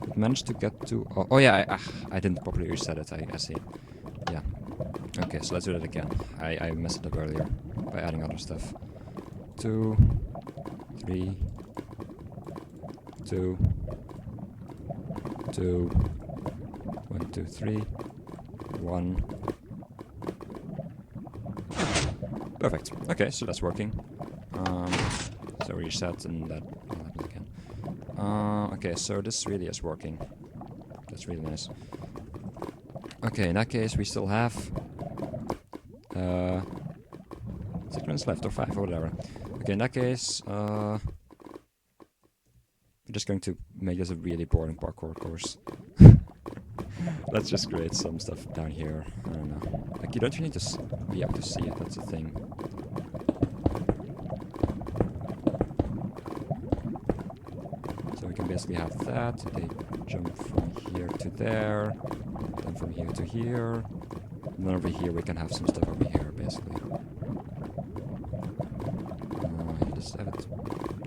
It managed to get to... Oh yeah, I didn't properly reset it, I see. Yeah. Okay, so let's do that again. I messed it up earlier by adding other stuff. 2, 3, 2, 2, 1, 2, 3, 1. Perfect. Okay, so that's working. So reset and that will happen again. Okay, so this really is working. That's really nice. Okay, in that case we still have 6 minutes left, or 5, or whatever. Okay, in that case, we're just going to make this a really boring parkour course. Let's just create some stuff down here. I don't know. Like, you don't really need to be able to see it, that's the thing. So we can basically have that. They jump from here to there, then from here to here. And then over here we can have some stuff over here, basically. Just have it.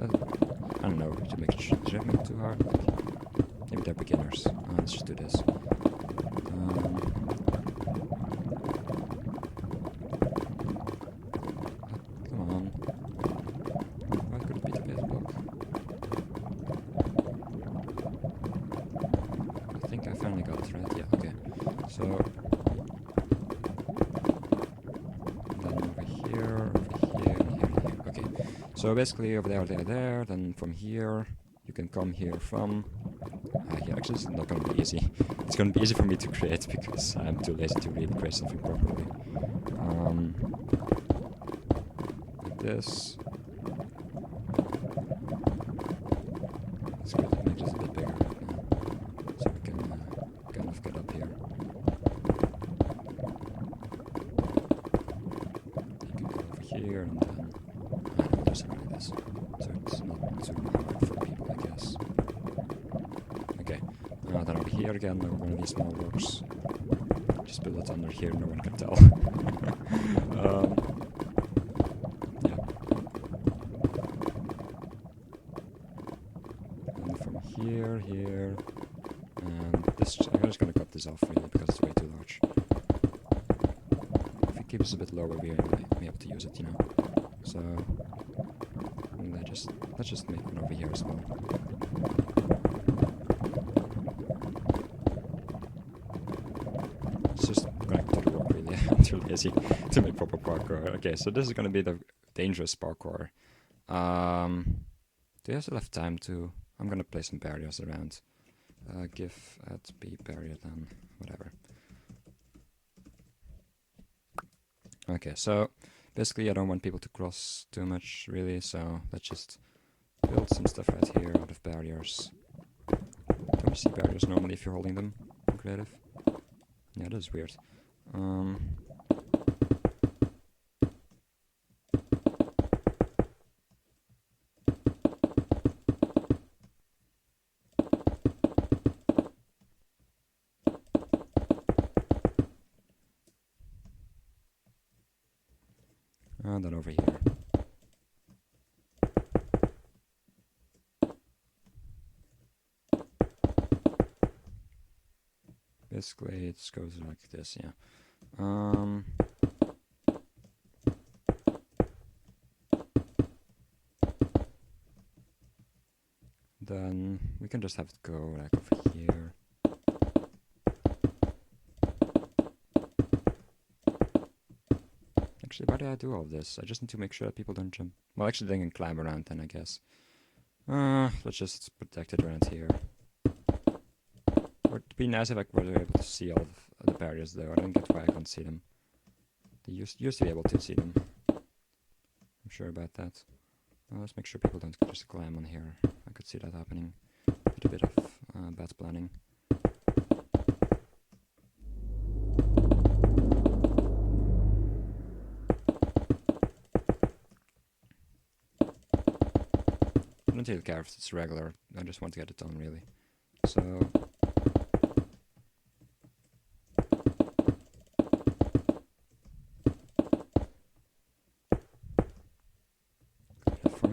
I don't know, should I make it too hard? Like, maybe they're beginners. Let's just do this. Come on. Why could it be the base block? I think I finally got it right. Yeah, okay. So then over here, and here. Okay. So basically over there, then from here you can come here from here. Actually, it's not going to be easy. It's going to be easy for me to create because I'm too lazy to really create something properly. Like this. Let's make this a bit bigger right now, so we can kind of get up here. You can go over here and then we'll do something like this, so it's not too hard for people, I guess. Okay, then over here again, one of these small blocks. Just build it under here, no one can tell. Yeah. And from here, and this, I'm just gonna cut this off really because it's way too large. If we keep this a bit lower, we might be able to use it, you know. So let's just make one over here as well. It's just going to do the work really. I'm too lazy to make proper parkour. Okay, so this is going to be the dangerous parkour. Do you still have time to... I'm going to place some barriers around. Give at B barrier then, whatever. Okay, so basically I don't want people to cross too much really, so let's just build some stuff right here out of barriers. Don't you see barriers normally if you're holding them in creative? Yeah, that is weird. And then over here. Basically, it goes like this, yeah. Then we can just have it go like over here. Actually, why did I do all this? I just need to make sure that people don't jump. Well, actually, they can climb around then, I guess. Let's just protect it around here. It'd be nice if I were able to see all of the barriers, though. I don't get why I can't see them. They used to be able to see them. I'm sure about that. Let's make sure people don't just climb on here. I could see that happening. Did a bit of bad planning. I don't really care if it's regular. I just want to get it done, really. So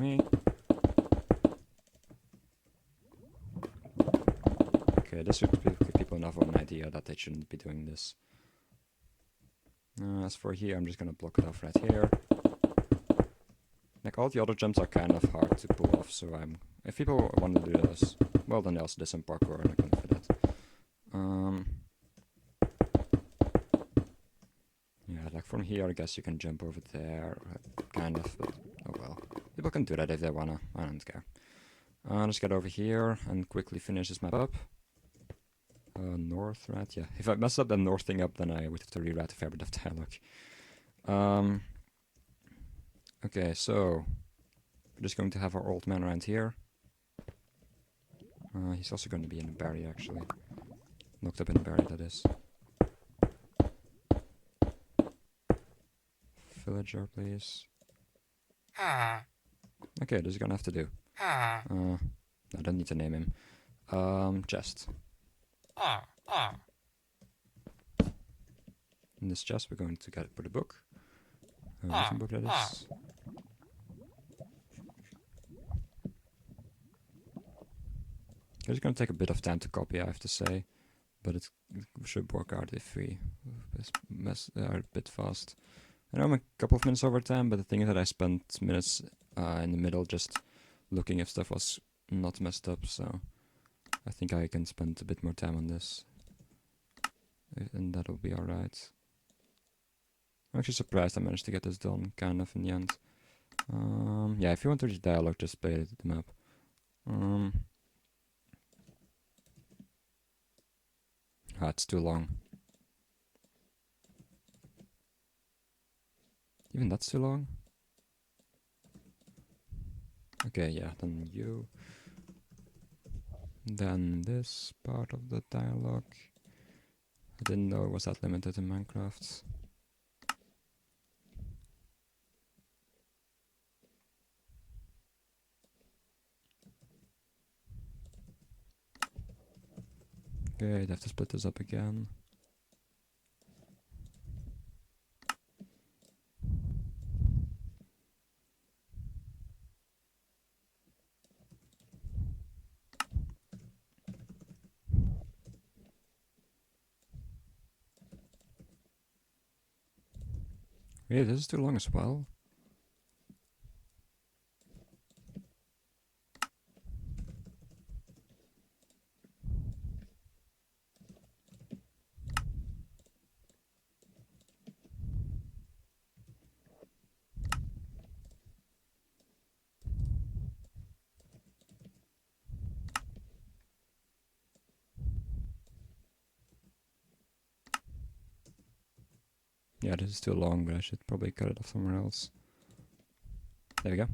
me. Okay, this should give people enough of an idea that they shouldn't be doing this. As for here, I'm just gonna block it off right here. Like all the other jumps are kind of hard to pull off, so if people want to do this, well then they also do some parkour and I can for that. Yeah, like from here I guess you can jump over there, kind of, but oh well. People can do that if they wanna, I don't care. Just get over here and quickly finish this map up. North, right? Yeah, if I mess up the north thing up, then I would have to rewrite a fair bit of dialogue. Okay, so we're just going to have our old man around here. He's also going to be in a berry, actually. Locked up in a berry, that is. Villager, please. Okay, this is gonna have to do. I don't need to name him. Chest. In this chest, we're going to put a book. Which book that is? It's going to take a bit of time to copy, I have to say, but it should work out if we are a bit fast. I know I'm a couple of minutes over time, but the thing is that I spent minutes in the middle just looking if stuff was not messed up, so I think I can spend a bit more time on this, and that'll be alright. I'm actually surprised I managed to get this done, kind of, in the end. Yeah, if you want to read dialogue, just play the map. It's too long. Even that's too long? Okay, yeah, then you. Then this part of the dialogue. I didn't know it was that limited in Minecraft. Okay, I'd have to split this up again. Really, this is too long as well. Yeah, this is too long, but I should probably cut it off somewhere else. There we go.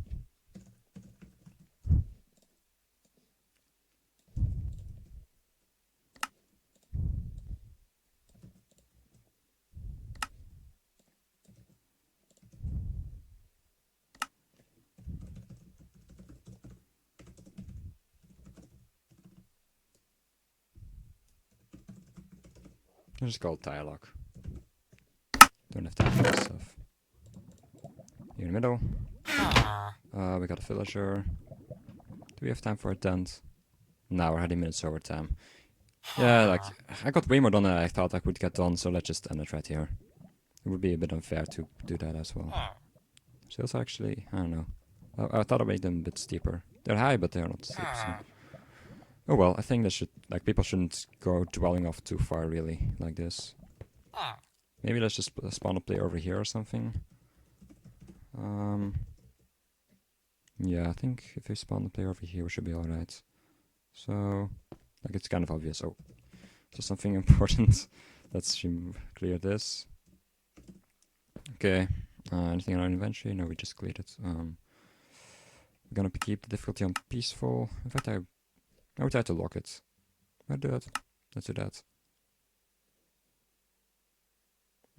It's just called dialogue. Don't have time for this stuff. Here in the middle. We got a villager. Do we have time for a tent? No, we're heading minutes over time. Yeah, like, I got way more done than I thought I would get done, so let's just end it right here. It would be a bit unfair to do that as well. So it's actually, I don't know. I thought I made them a bit steeper. They're high, but they're not steep, so. Oh well, I think that people shouldn't go dwelling off too far, really, like this. Maybe let's just spawn a player over here or something. Yeah, I think if we spawn the player over here, we should be alright. So, like, it's kind of obvious. Oh, just something important. Let's clear this. Okay, anything in our inventory? No, we just cleared it. We're gonna keep the difficulty on peaceful. In fact, I would try to lock it. I'll do that. Let's do that.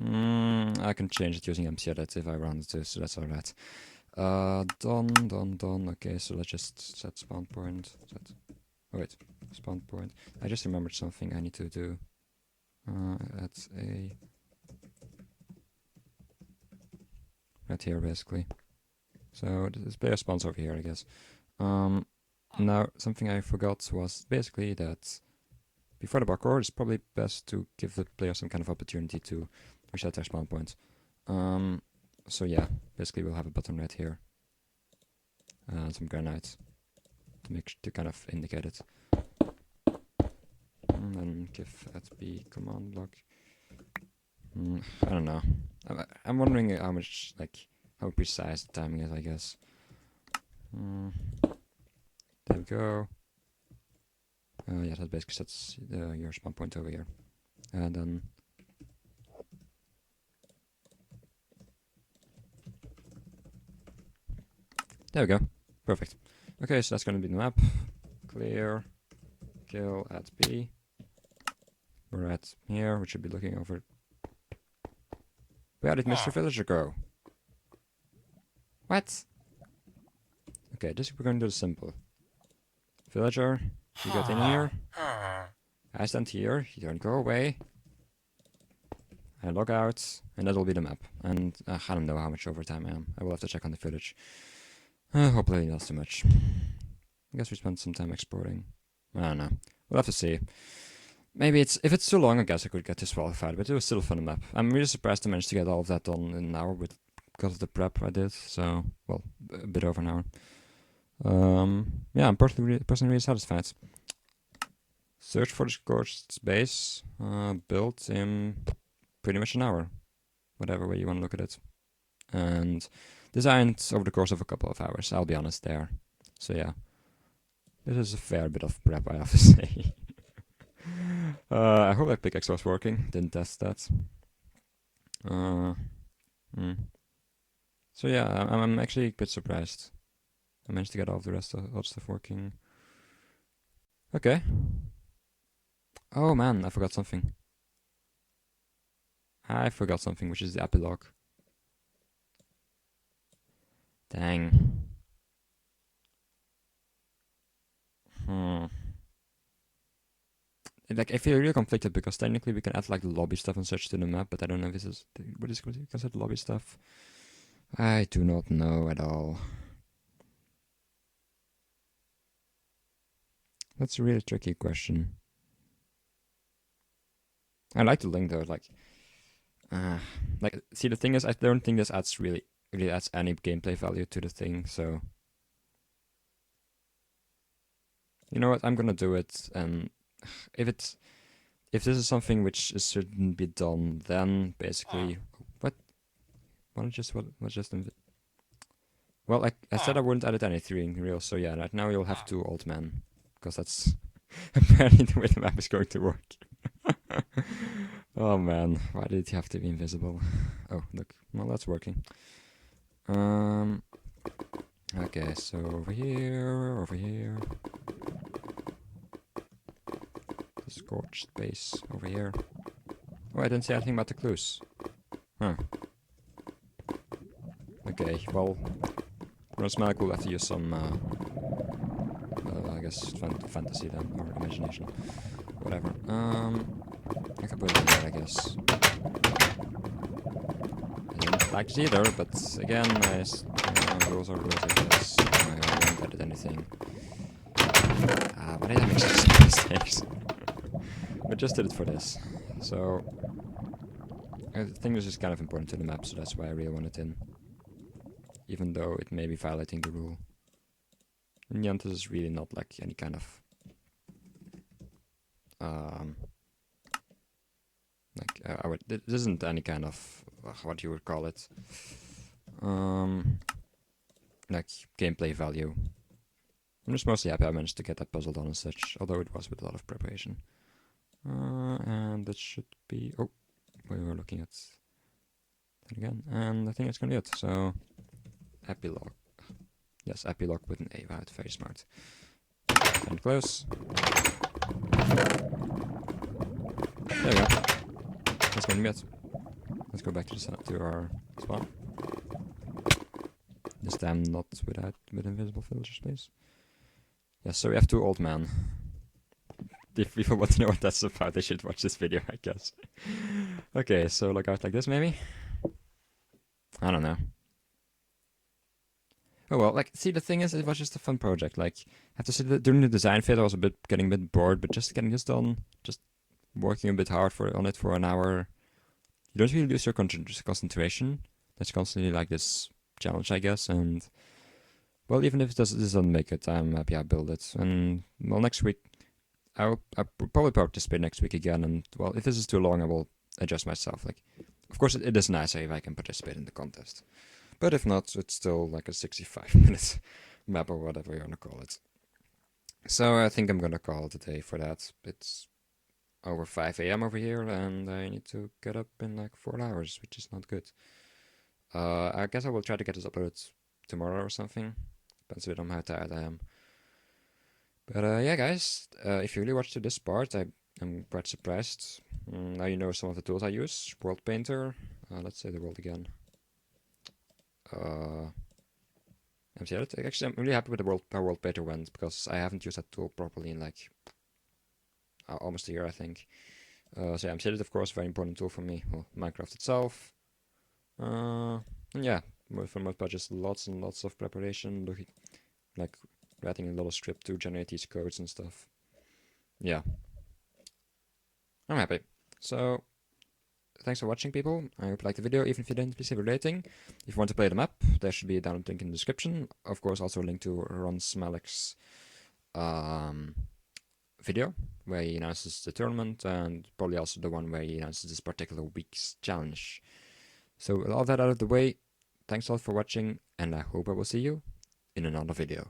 I can change it using MC edit if I wanted to, so that's alright. Done. Okay, so let's just set spawn point. Oh wait, spawn point. I just remembered something I need to do. That's right here, basically. So this player spawns over here, I guess. Now, something I forgot was basically that before the parkour, it's probably best to give the player some kind of opportunity to reset their spawn point. So yeah, basically we'll have a button right here. And some granite to kind of indicate it. And then give at B command block. I don't know. I'm wondering how much, like, how precise the timing is, I guess. There we go. Yeah, that basically sets your spawn point over here. And then... there we go. Perfect. Okay, so that's going to be the map. Clear. Kill at B. We're at here. We should be looking over... where did Mr. Villager go? What? Okay, this we're going to do simple. Villager, you get in here. I stand here. You don't go away. I log out, and that'll be the map. And I don't know how much overtime I am. I will have to check on the footage. Hopefully not too much. I guess we spent some time exporting. I don't know. We'll have to see. Maybe if it's too long, I guess I could get disqualified, but it was still a fun map. I'm really surprised I managed to get all of that done in an hour because of the prep I did. So, well, a bit over an hour. Yeah, I'm personally really satisfied. Search for the Scorched base, built in pretty much an hour, whatever way you want to look at it, and designed over the course of a couple of hours. I'll be honest there. So yeah, this is a fair bit of prep, I have to say. I hope that pickaxe was working. Didn't test that. So yeah, I'm actually a bit surprised. I managed to get all of the rest of the stuff working. Okay. Oh man, I forgot something. Which is the epilogue. Dang. Like, I feel really conflicted because technically we can add like lobby stuff and such to the map, but I don't know if this is what is considered lobby stuff. I do not know at all. That's a really tricky question. I like the link though, see, the thing is, I don't think this adds really adds any gameplay value to the thing, so you know what, I'm gonna do it, and if this is something which shouldn't be done, then basically well, I said I wouldn't edit anything real, so yeah, right now you'll have to alt man, because that's apparently the way the map is going to work. Oh man, why did it have to be invisible? Oh, look, well, that's working. Okay, so over here. The Scorched base over here. Oh, I didn't say anything about the clues. Huh. Okay, well, Rsmalec will have to use some, I guess, fantasy then, or imagination. Whatever. I can put it in there, I guess. I didn't like it either, but again, rules are rules, I guess. I won't edit anything. Why did I make such mistakes? I just did it for this. So, I think this is kind of important to the map, so that's why I really want it in. Even though it may be violating the rule. In the end, this is really not like any kind of... this isn't any kind of... what you would call it. Like, gameplay value. I'm just mostly happy I managed to get that puzzle done and such, although it was with a lot of preparation. And that should be... oh, we were looking at that again, and I think that's gonna be it, so... epilogue. Yes, epilogue with an A, wow, it's very smart. And close. There we go. That's gonna be it. Let's go back to our spawn. This time not with invisible villagers, please. Yes, so we have two old men. If people want to know what that's about, they should watch this video, I guess. Okay, so look out like this, maybe? I don't know. Oh well, like, see, the thing is, it was just a fun project. Like, I have to say that during the design phase, I was getting a bit bored, but just getting this done, just working a bit hard on it for an hour, you don't really lose your concentration. That's constantly like this challenge, I guess. And well, even if this doesn't make it, I'm happy I built it. And well, next week I'll probably participate next week again. And well, if this is too long, I will adjust myself. Like, of course, it is nicer if I can participate in the contest. But if not, it's still like a 65-minute map or whatever you want to call it. So I think I'm gonna call it a day for that. It's over 5 a.m. over here, and I need to get up in like 4 hours, which is not good. I guess I will try to get this uploaded tomorrow or something. Depends a bit on how tired I am. But yeah, guys, if you really watched to this part, I'm quite surprised. Now you know some of the tools I use. World Painter. Let's say the world again. Actually, I'm really happy with how World Painter went, because I haven't used that tool properly in like almost a year, I think. So yeah, MCedit, of course, very important tool for me. Well, Minecraft itself. And yeah, for most part, just lots and lots of preparation, like writing a lot of script to generate these codes and stuff. Yeah, I'm happy. So, thanks for watching, people. I hope you liked the video. Even if you didn't, please leave a rating. If you want to play the map, there should be a download link in the description. Of course, also a link to Rsmalec's video, where he announces the tournament, and probably also the one where he announces this particular week's challenge. So, with all that out of the way, thanks a lot for watching, and I hope I will see you in another video.